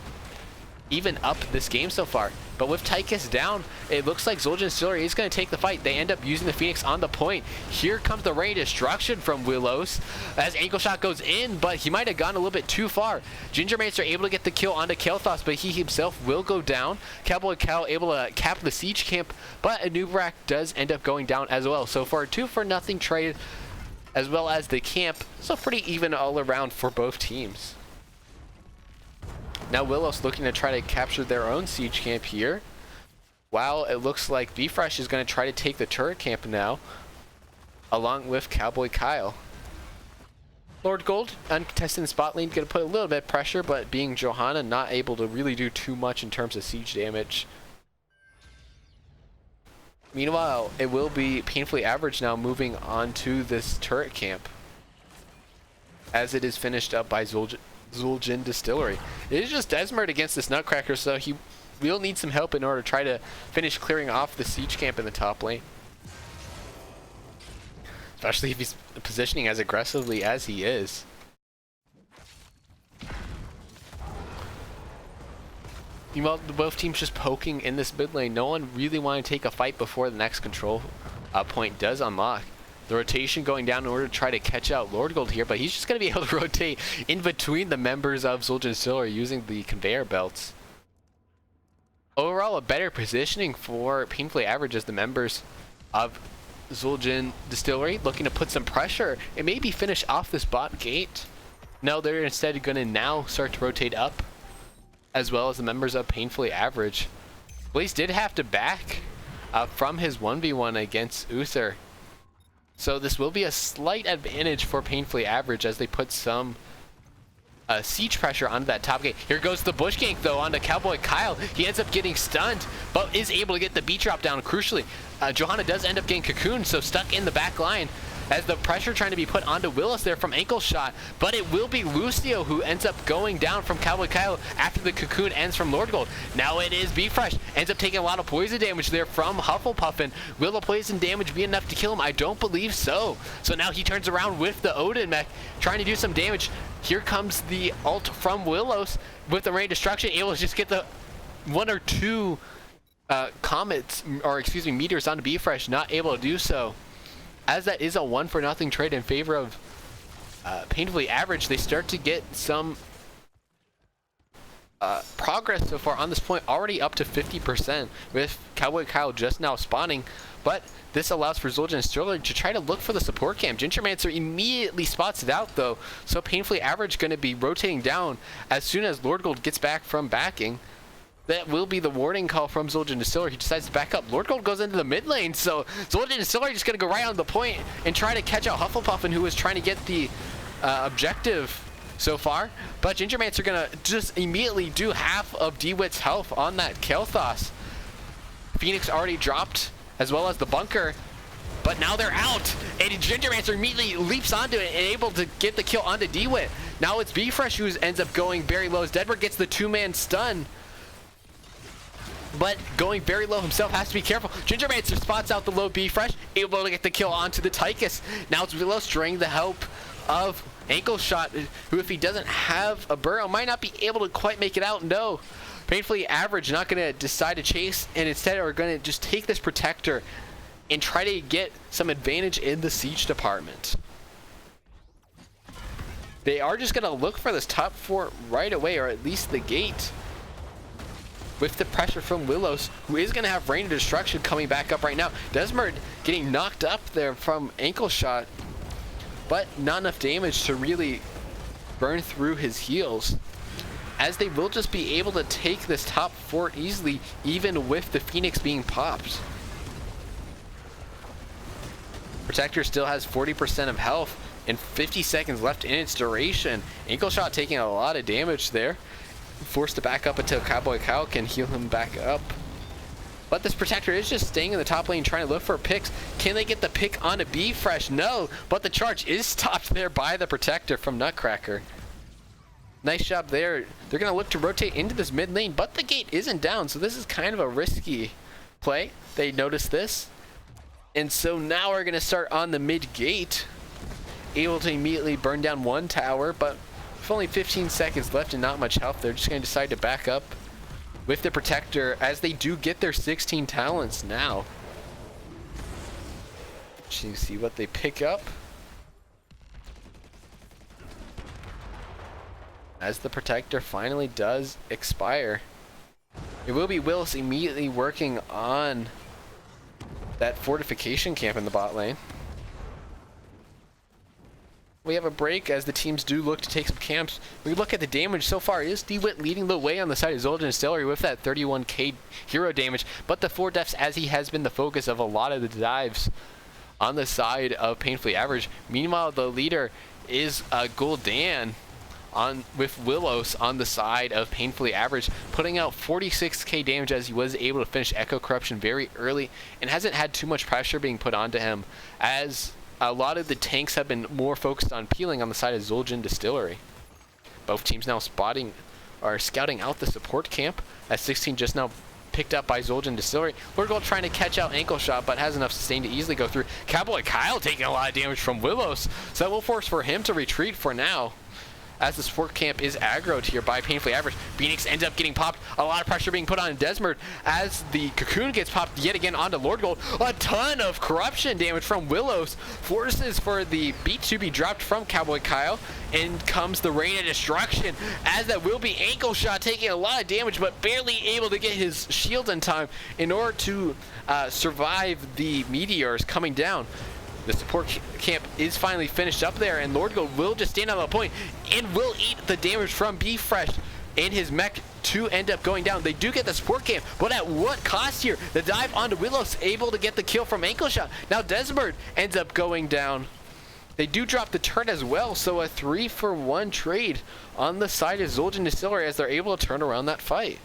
even up this game so far. But with Tychus down, it looks like Zul'jin Distillery is going to take the fight. They end up using the Phoenix on the point. Here comes the Rain Destruction from Willows as Ankle Shot goes in, but he might have gone a little bit too far. Gingermancer able to get the kill onto Kel'Thas, but he himself will go down. Cowboy Cal able to cap the siege camp, but Anub'arak does end up going down as well. So for a 2-for-0 trade, as well as the camp, so pretty even all around for both teams. Now Willows looking to try to capture their own siege camp here. While it looks like B-Fresh is going to try to take the turret camp now, along with Cowboy Kyle. Lord Gold, uncontested in spot lane, going to put a little bit of pressure, but being Johanna, not able to really do too much in terms of siege damage. Meanwhile, it will be Painfully Average now moving on to this turret camp, as it is finished up by Zul'jin Distillery. It is just Desmerd against this Nutcracker, so he will need some help in order to try to finish clearing off the siege camp in the top lane. Especially if he's positioning as aggressively as he is. Meanwhile, both teams just poking in this mid lane. No one really want to take a fight before the next control point does unlock. The rotation going down in order to try to catch out Lord Gold here, but he's just going to be able to rotate in between the members of Zul'jin Distillery using the conveyor belts. Overall, a better positioning for Painfully Average as the members of Zul'jin Distillery looking to put some pressure and maybe finish off this bot gate. No, they're instead going to now start to rotate up, as well as the members of Painfully Average. Blaze did have to back from his 1v1 against Uther. So this will be a slight advantage for Painfully Average as they put some siege pressure onto that top gate. Here goes the bush gank though onto Cowboy Kyle. He ends up getting stunned, but is able to get the beat drop down crucially. Johanna does end up getting cocooned, so stuck in the back line as the pressure trying to be put onto Willis there from Ankle Shot, but it will be Lucio who ends up going down from Cowboy Kyle after the cocoon ends from Lord Gold. Now it is B-Fresh, ends up taking a lot of poison damage there from Hufflepuffin. Will the poison damage be enough to kill him? I don't believe so. So now he turns around with the Odin mech, trying to do some damage. Here comes the ult from Willows with the Rain Destruction, able to just get the 1 or 2 comets, or excuse me, meters onto B-Fresh, not able to do so. As that is a 1-for-0 trade in favor of Painfully Average, they start to get some progress so far on this point, already up to 50% with Cowboy Kyle just now spawning. But this allows for Zul'jin Distillery to try to look for the support camp. Gingermancer immediately spots it out though, so Painfully Average going to be rotating down as soon as Lord Gold gets back from backing. That will be the warning call from Zul'jin Distillery. He decides to back up. Lord Gold goes into the mid lane, so Zul'jin Distillery just going to go right on the point and try to catch out Hufflepuffin, who was trying to get the objective so far. But Gingermancer going to just immediately do half of DeWitt's health on that Kel'Thas. Phoenix already dropped, as well as the bunker, but now they're out, and Gingermancer immediately leaps onto it and able to get the kill onto DeWitt. Now it's B-Fresh who ends up going very low as Deadwood gets the 2-man stun. But going very low himself, has to be careful. Gingermancer spots out the low B-Fresh, able to get the kill onto the Tychus. Now it's Willows during the help of Ankle Shot, who if he doesn't have a burrow, might not be able to quite make it out. No. Painfully Average not going to decide to chase, and instead are going to just take this Protector and try to get some advantage in the siege department. They are just going to look for this top fort right away, or at least the gate. With the pressure from Willows, who is going to have Rain of Destruction coming back up right now. Desmond getting knocked up there from ankle shot, but not enough damage to really burn through his heals, as they will just be able to take this top fort easily, even with the Phoenix being popped. Protector still has 40% of health and 50 seconds left in its duration. Ankle shot taking a lot of damage there. Forced to back up until Cowboy Kyle can heal him back up. But this Protector is just staying in the top lane trying to look for picks. Can they get the pick onto B Fresh? No, but the charge is stopped there by the Protector from Nutcracker. Nice job there. They're going to look to rotate into this mid lane, but the gate isn't down, so this is kind of a risky play. They notice this. And so now we're going to start on the mid gate. Able to immediately burn down one tower, but with only 15 seconds left and not much health, they're just going to decide to back up with the Protector, as they do get their 16 talents now. You see what they pick up. As the Protector finally does expire. It will be Willis immediately working on that fortification camp in the bot lane. We have a break as the teams do look to take some camps. We look at the damage so far. Is DeWitt leading the way on the side of Zoltan Distillery with that 31k hero damage, but the 4 deaths, as he has been the focus of a lot of the dives on the side of Painfully Average. Meanwhile, the leader is Gul'dan with Willows on the side of Painfully Average, putting out 46k damage as he was able to finish Echo Corruption very early and hasn't had too much pressure being put onto him, as a lot of the tanks have been more focused on peeling on the side of Zul'jin Distillery. Both teams now scouting out the support camp, as 16 just now picked up by Zul'jin Distillery. Lordgold trying to catch out ankle shot, but has enough sustain to easily go through. Cowboy Kyle taking a lot of damage from Willows, so that will force for him to retreat for now, as the support camp is aggroed here by Painfully Average. Phoenix ends up getting popped. A lot of pressure being put on Desmond as the Cocoon gets popped yet again onto Lord Gold. A ton of corruption damage from Willows. Forces for the beat to be dropped from Cowboy Kyle. In comes the Rain of Destruction, as that will be ankle shot taking a lot of damage, but barely able to get his shield in time in order to survive the meteors coming down. The support camp is finally finished up there, and Lord Gold will just stand on the point and will eat the damage from Be Fresh and his mech to end up going down. They do get the support camp, but at what cost here? The dive onto Willows, able to get the kill from ankle shot. Now Desmond ends up going down. They do drop the turret as well, so a 3-for-1 trade on the side of Zul'jin Distillery as they're able to turn around that fight.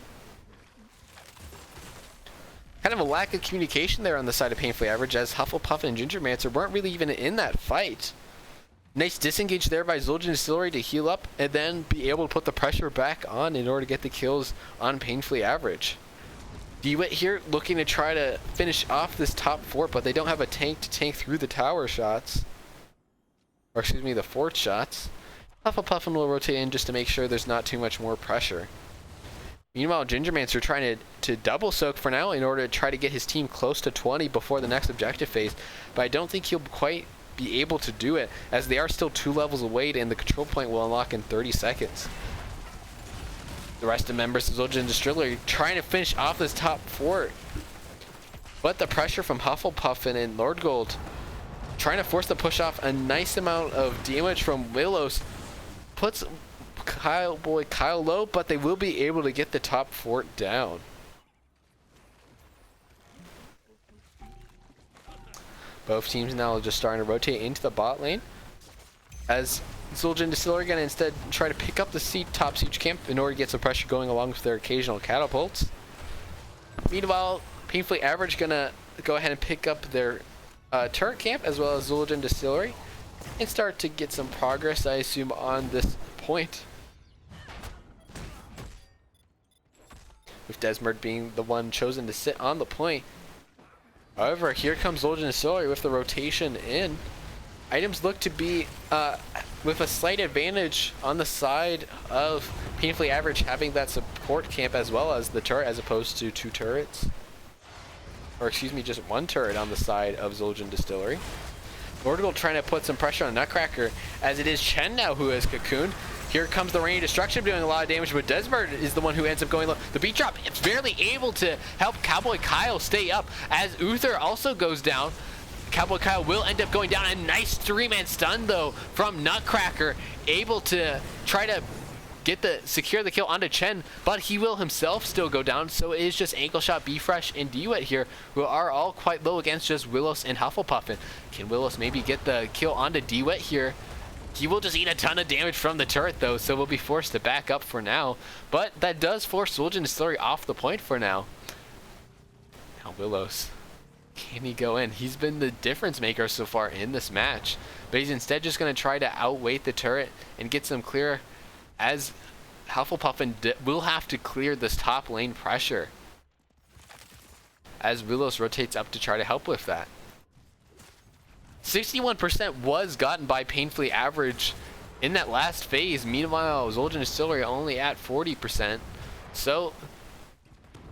Kind of a lack of communication there on the side of Painfully Average, as Hufflepuff and Gingermancer weren't really even in that fight. Nice disengage there by Zul'jin Distillery to heal up and then be able to put the pressure back on in order to get the kills on Painfully Average. DeWitt here looking to try to finish off this top fort, but they don't have a tank to tank through the tower shots. Or excuse me, the fort shots. Hufflepuff will rotate in just to make sure there's not too much more pressure. Meanwhile, Gingermancer trying to double soak for now in order to try to get his team close to 20 before the next objective phase, but I don't think he'll quite be able to do it, as they are still 2 levels away and the control point will unlock in 30 seconds. The rest of members of Zul'jin Distillery trying to finish off this top fort, but the pressure from Hufflepuff and Lord Gold trying to force the push off. A nice amount of damage from Willows puts Kyle low, but they will be able to get the top fort down. Both teams now just starting to rotate into the bot lane, as Zul'jin Distillery going to instead try to pick up the top siege camp in order to get some pressure going along with their occasional catapults. Meanwhile, Painfully Average going to go ahead and pick up their turret camp as well as Zul'jin Distillery and start to get some progress, I assume, on this point. With Desmond being the one chosen to sit on the point. However, here comes Zul'jin Distillery with the rotation in. Items look to be with a slight advantage on the side of Painfully Average having that support support camp as well as the turret, as opposed to 2 turrets. Or excuse me, just 1 turret on the side of Zul'jin Distillery. Lordgold trying to put some pressure on Nutcracker, as it is Chen now who is cocooned. Here comes the Rain of Destruction doing a lot of damage, but Desmond is the one who ends up going low. The beat drop is barely able to help Cowboy Kyle stay up, as Uther also goes down. Cowboy Kyle will end up going down. A nice 3-man stun though from Nutcracker, able to try to secure the kill onto Chen, but he will himself still go down. So it is just Ankle Shot, B-Fresh, and D-Wet here, who are all quite low against just Willos and Hufflepuffin. Can Willos maybe get the kill onto D-Wet here? He will just eat a ton of damage from the turret though, so we'll be forced to back up for now. But that does force Zul'jin Distillery off the point for now. Now Willos, can he go in? He's been the difference maker so far in this match, but he's instead just going to try to outweight the turret and get some clear, as Hufflepuffin will have to clear this top lane pressure as Willos rotates up to try to help with that. 61% was gotten by Painfully Average in that last phase. Meanwhile, Zul'jin Distillery only at 40%. So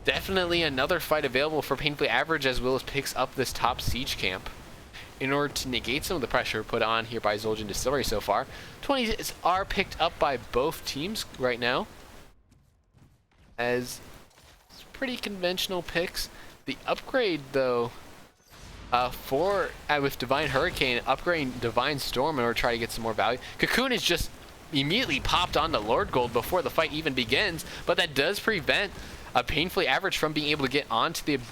definitely another fight available for Painfully Average as Willos picks up this top siege camp in order to negate some of the pressure put on here by Zul'jin Distillery so far. 20s are picked up by both teams right now, as it's pretty conventional picks. The upgrade though, with Divine Hurricane, upgrading Divine Storm in order to try to get some more value. Cocoon is just immediately popped onto Lordgold before the fight even begins, but that does prevent a Painfully Average from being able to get onto the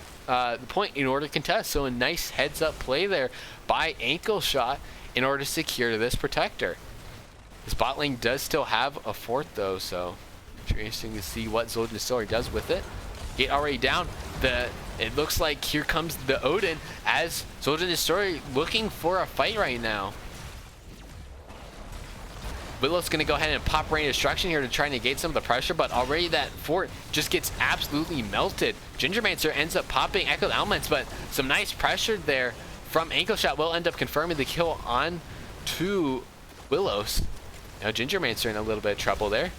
point in order to contest. So a nice heads up play there by Ankle Shot in order to secure this protector. This bot lane does still have a fort though, so interesting to see what Zul'jin Distillery does with it. Gate already down. It looks like here comes the Odin, as Zul'jin Distillery looking for a fight right now. Willow's going to go ahead and pop Rain of Destruction here to try and negate some of the pressure, but already that fort just gets absolutely melted. Gingermancer ends up popping Echoed Elements, but some nice pressure there from Ankle Shot will end up confirming the kill on to Willows. Now Gingermancer in a little bit of trouble there,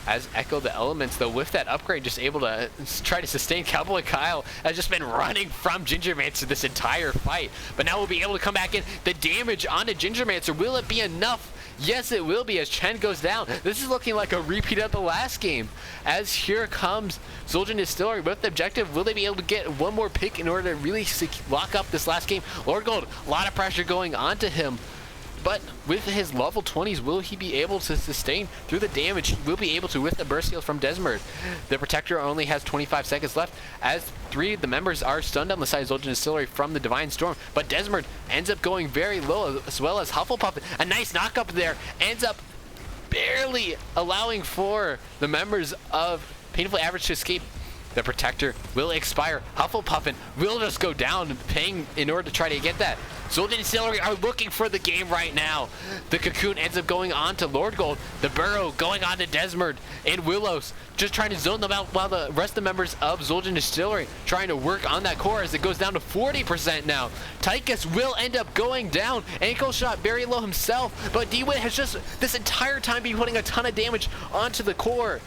as Echo the Elements, though, with that upgrade, just able to try to sustain. Cowboy Kyle has just been running from Gingermancer this entire fight, but now we'll be able to come back in. The damage onto Gingermancer, will it be enough? Yes, it will be, as Chen goes down. This is looking like a repeat of the last game, as here comes Zul'jin Distillery with the objective. Will they be able to get one more pick in order to really lock up this last game? Lordgold, a lot of pressure going onto him, but with his level 20s, will he be able to sustain through the damage? He will be able to with the burst heal from Desmond. The Protector only has 25 seconds left, as 3 of the members are stunned on the side of Zul'jin Distillery from the Divine Storm, but Desmond ends up going very low, as well as Hufflepuff. A nice knock up there, ends up barely allowing for the members of Painfully Average to escape. The Protector will expire. Hufflepuffin will just go down, paying in order to try to get that. Zul'jin Distillery are looking for the game right now. The Cocoon ends up going on to Lordgold. The Burrow going on to Desmond and Willows, just trying to zone them out, while the rest of the members of Zul'jin Distillery trying to work on that core as it goes down to 40% now. Tychus will end up going down. Ankle Shot very low himself, but D-Wit has just this entire time been putting a ton of damage onto the core.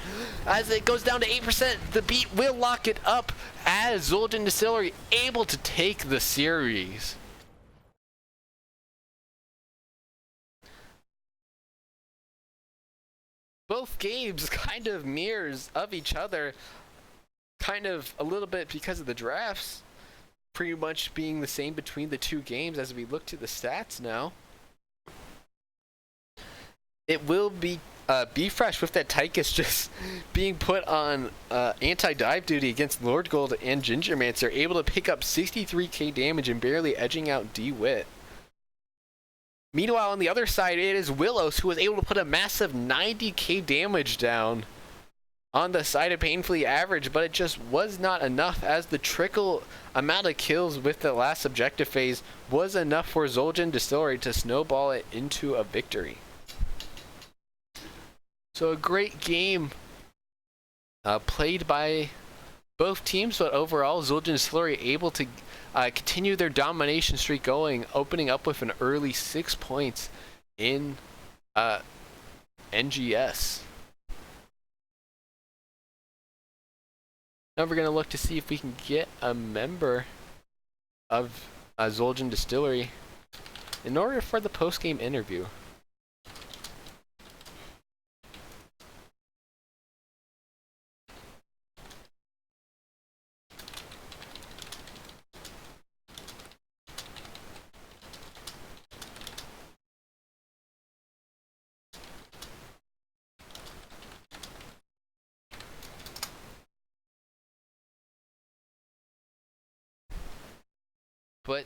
As it goes down to 8%, the beat will lock it up, as Zul'jin Distillery able to take the series. Both games kind of mirrors of each other, kind of a little bit because of the drafts pretty much being the same between the two games. As we look to the stats now, it will be B-Fresh with that Tychus just being put on anti-dive duty against Lordgold and Gingermancer, able to pick up 63k damage and barely edging out D-Wit. Meanwhile, on the other side, it is Willows who was able to put a massive 90k damage down on the side of Painfully Average, but it just was not enough, as the trickle amount of kills with the last objective phase was enough for Zul'jin Distillery to snowball it into a victory. So a great game played by both teams, but overall Zul'jin Distillery able to continue their domination streak going, opening up with an early 6 points in NGS. Now we're going to look to see if we can get a member of Zul'jin Distillery in order for the post-game interview. But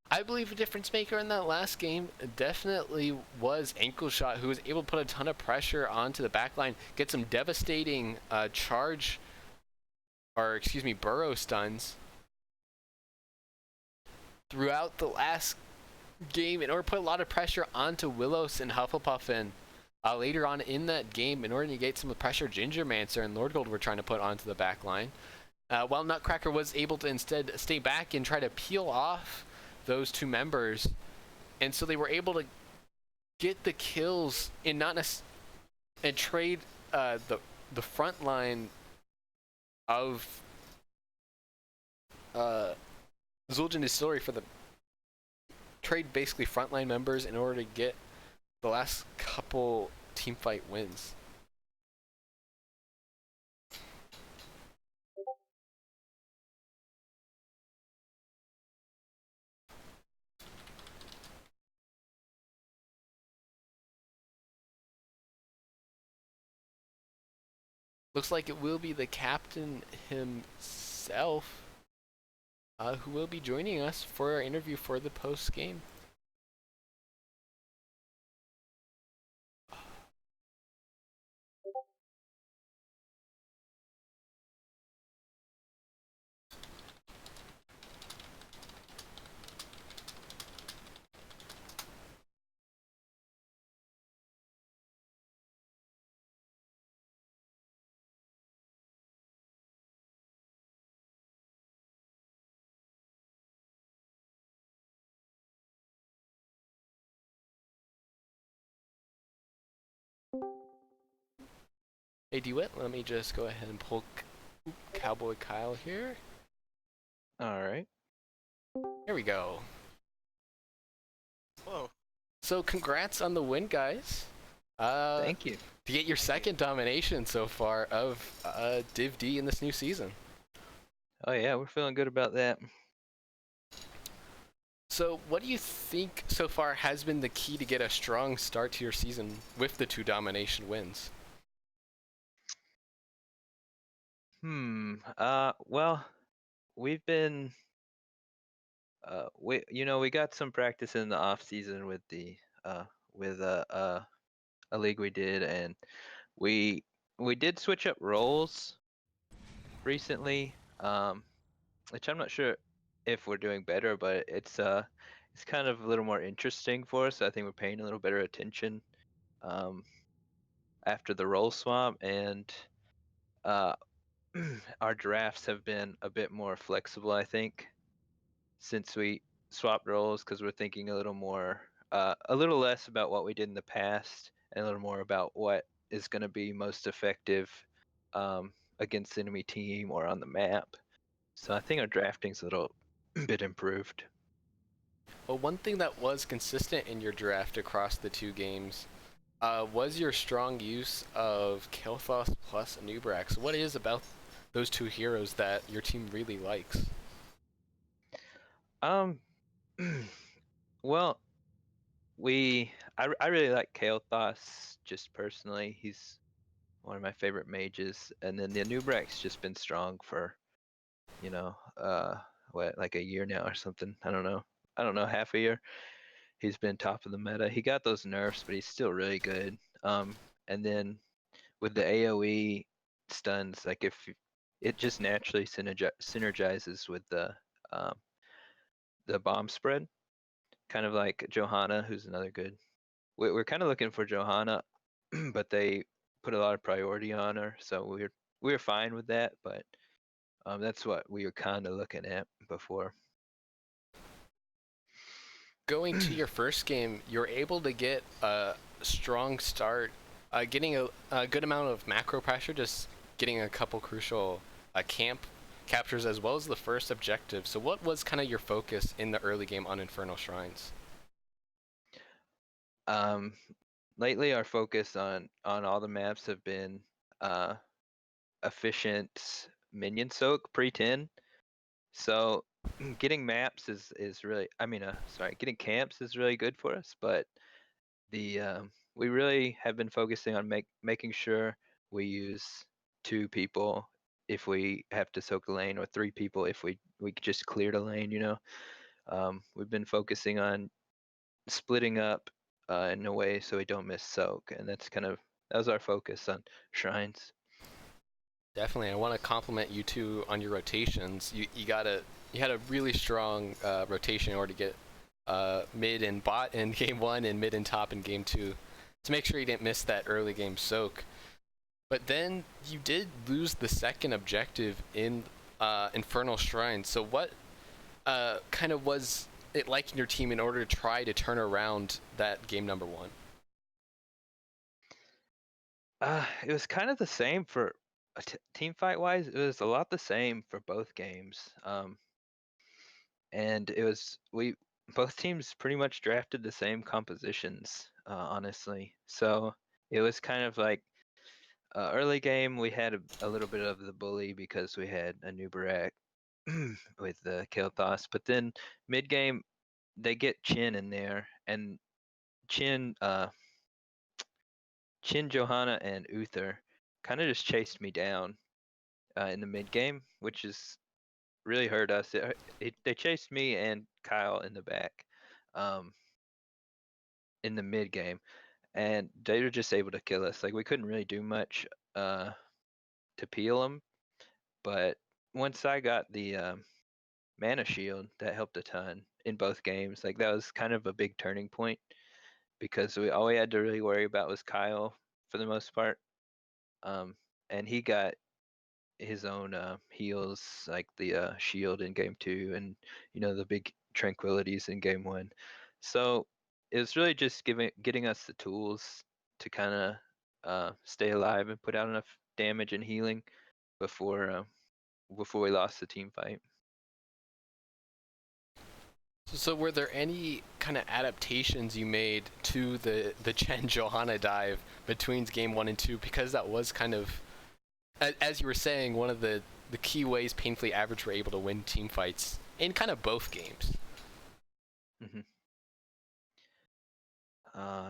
I believe a difference maker in that last game definitely was Ankle Shot, who was able to put a ton of pressure onto the backline, get some devastating burrow stuns throughout the last game in order to put a lot of pressure onto Willows and Hufflepuff. And later on in that game, in order to get some of the pressure Gingermancer and Lord Gold were trying to put onto the backline, while Nutcracker was able to instead stay back and try to peel off those two members, and so they were able to get the kills and and trade the front line of Zul'jin Distillery for the trade basically frontline members in order to get the last couple team fight wins. Looks like it will be the captain himself who will be joining us for our interview for the post game. Hey DeWitt, let me just go ahead and pull Cowboy Kyle here. All right. Here we go. Whoa. So congrats on the win, guys. Thank you. To get your second domination so far of Div D in this new season. Oh yeah, we're feeling good about that. So what do you think so far has been the key to get a strong start to your season with the 2 domination wins? Well, we've been we got some practice in the off season with the with a league we did, and we did switch up roles recently, which I'm not sure if we're doing better, but it's kind of a little more interesting for us. I think we're paying a little better attention um after the role swap, and uh our drafts have been a bit more flexible, I think, since we swapped roles, because we're thinking a little less about what we did in the past and a little more about what is going to be most effective um, against the enemy team or on the map. So I think our drafting's a little bit improved. Well, one thing that was consistent in your draft across the 2 games was your strong use of Kael'thas plus Anubrax. What is about those 2 heroes that your team really likes? Um, well, I really like Kael'thas just personally. He's one of my favorite mages, and then the Anubrax's just been strong for you know, what, like a year now or something. I don't know. I don't know, half a year. He's been top of the meta. He got those nerfs, but he's still really good. And then with the AoE stuns, like if it just naturally synergizes with um, the bomb spread, kind of like Johanna, who's another good. We're kind of looking for Johanna, but they put a lot of priority on her, so we're fine with that. But that's what we were kind of looking at before. Going to your first game, you're able to get a strong start, getting a good amount of macro pressure, just getting a couple crucial camp captures as well as the first objective. So what was kind of your focus in the early game on Infernal Shrines? Um, lately our focus on all the maps have been uh efficient minion soak pre-10. So getting maps is really, getting camps is really good for us, but the we really have been focusing on making sure we use 2 people if we have to soak the lane, or 3 people if we just cleared a lane, we've been focusing on splitting up in a way so we don't miss soak, and that was our focus on shrines. Definitely, I want to compliment you two on your rotations. You had a really strong rotation in order to get mid and bot in game one and mid and top in game two, to make sure you didn't miss that early game soak. But then you did lose the second objective in Infernal Shrine. So what kind of was it like in your team in order to try to turn around that game number one? It was kind of the same for team fight wise. It was a lot the same for both games. And it was we both teams pretty much drafted the same compositions, honestly. So it was kind of like early game we had a little bit of the bully because we had a new Barak with the Kael'thas, but then mid game they get Chin in there, and Chin, Johanna, and Uther kind of just chased me down in the mid game, which is really hurt us. They chased me and Kyle in the back um, in the mid game, and they were just able to kill us. Like we couldn't really do much to peel them, but once I got the mana shield, that helped a ton in both games. Like that was kind of a big turning point because all we had to really worry about was Kyle for the most part, um, and he got his own heals, like the shield in game two, and the big tranquilities in game one. So it was really just getting us the tools to kind of stay alive and put out enough damage and healing before before we lost the team fight. So were there any kind of adaptations you made to the Chen Johanna dive between game one and two? Because that was kind of, as you were saying, one of the key ways Painfully Average were able to win team fights in kind of both games. hmm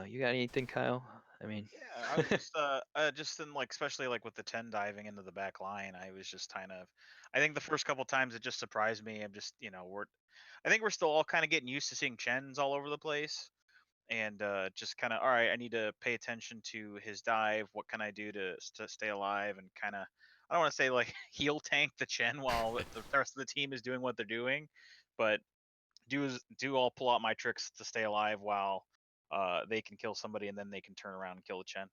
you got anything, Kyle? I mean, Yeah, I was just in like, especially like with the 10 diving into the back line, I was just kind of, I think the first couple times it just surprised me. I'm just, I think we're still all kind of getting used to seeing Chens all over the place, and just kind of, all right, I need to pay attention to his dive. What can I do to stay alive and kind of, I don't want to say like heal tank the Chen while the rest of the team is doing what they're doing, but do all pull out my tricks to stay alive while they can kill somebody and then they can turn around and kill the Chen.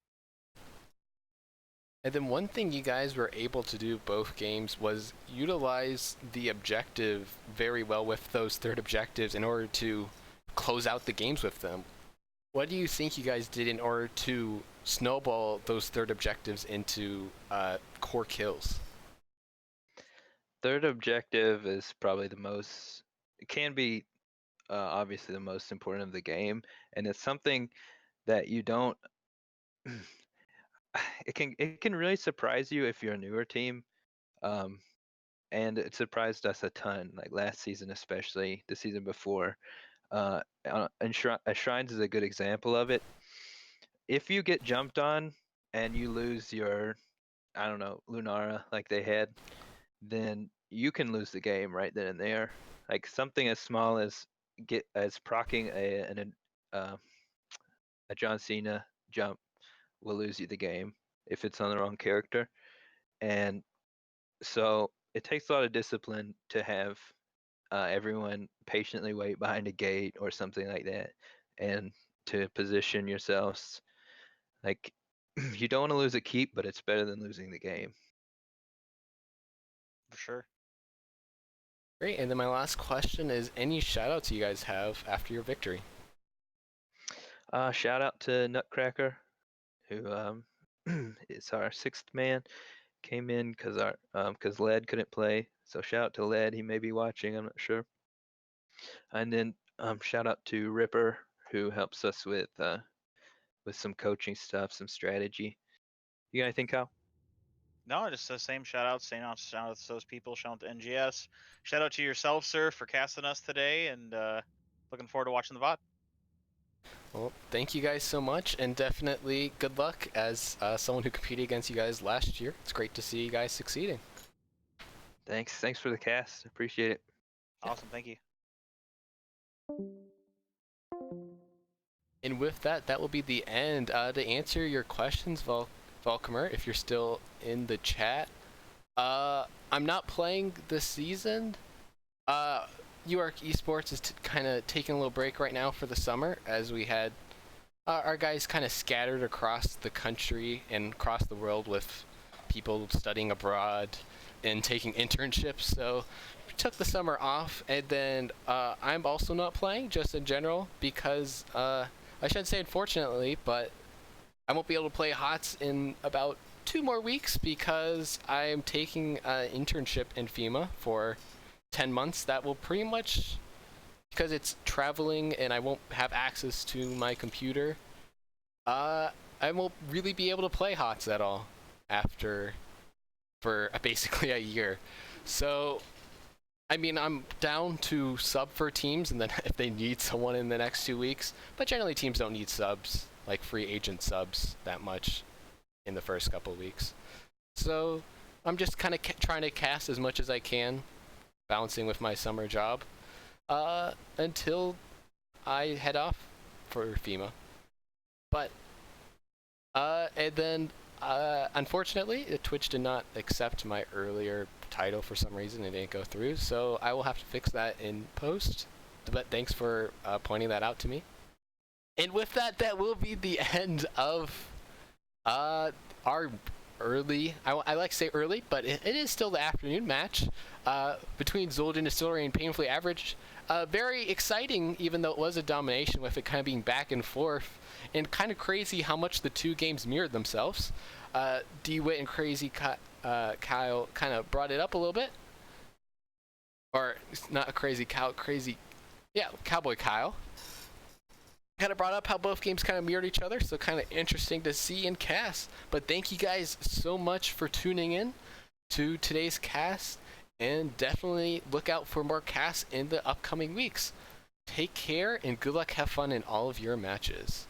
And then one thing you guys were able to do both games was utilize the objective very well with those third objectives in order to close out the games with them. What do you think you guys did in order to snowball those third objectives into core kills? third objective is probably it can be obviously the most important of the game, and it's something that you don't it can really surprise you if you're a newer team, um, and it surprised us a ton, like last season, especially the season before. And Shrines is a good example of it. If you get jumped on and you lose your, I don't know, Lunara like they had, then you can lose the game right then and there. Like something as small as procking uh, a John Cena jump will lose you the game if it's on the wrong character. And so it takes a lot of discipline to have everyone patiently wait behind a gate or something like that, and to position yourselves. Like you don't want to lose a keep, but it's better than losing the game. For sure. Great, and then my last question is any shoutouts you guys have after your victory? Shout out to Nutcracker, who is our sixth man. came in because Led couldn't play. So shout out to Led. He may be watching. I'm not sure. And then shout out to Ripper, who helps us with some coaching stuff, some strategy. You got anything, Kyle? No, just the same shout out to those people, shout out to NGS. Shout out to yourself, sir, for casting us today, and looking forward to watching the VOD. Well, thank you guys so much, and definitely good luck as someone who competed against you guys last year. It's great to see you guys succeeding. Thanks for the cast. Appreciate it. Awesome, thank you. And with that, that will be the end. To answer your questions, Volkamer, if you're still in the chat, I'm not playing this season. UARC Esports is kind of taking a little break right now for the summer, as we had our guys kind of scattered across the country and across the world with people studying abroad and taking internships. So we took the summer off, and then I'm also not playing, just in general, because I should say unfortunately, but I won't be able to play HOTS in about 2 more weeks because I'm taking an internship in FEMA for 10 months. That will pretty much, because it's traveling and I won't have access to my computer, I won't really be able to play HOTS at all for basically a year. So I mean, I'm down to sub for teams, and then if they need someone in the next 2 weeks, but generally teams don't need subs, like free agent subs, that much in the first couple of weeks. So I'm just kind of trying to cast as much as I can, balancing with my summer job, until I head off for FEMA. But and then unfortunately, Twitch did not accept my earlier title for some reason. It didn't go through, so I will have to fix that in post. But thanks for pointing that out to me. And with that, that will be the end of our early, I like to say early, but it is still the afternoon match between Zul'jin Distillery and Painfully Average. Very exciting, even though it was a domination, with it kind of being back and forth, and kind of crazy how much the two games mirrored themselves. DeWitt and Crazy Kyle kind of brought it up a little bit. Or, not Crazy Kyle, Cowboy Kyle. Kind of brought up how both games kind of mirrored each other, so kind of interesting to see and cast. But thank you guys so much for tuning in to today's cast, and definitely look out for more casts in the upcoming weeks. Take care, and good luck, have fun in all of your matches.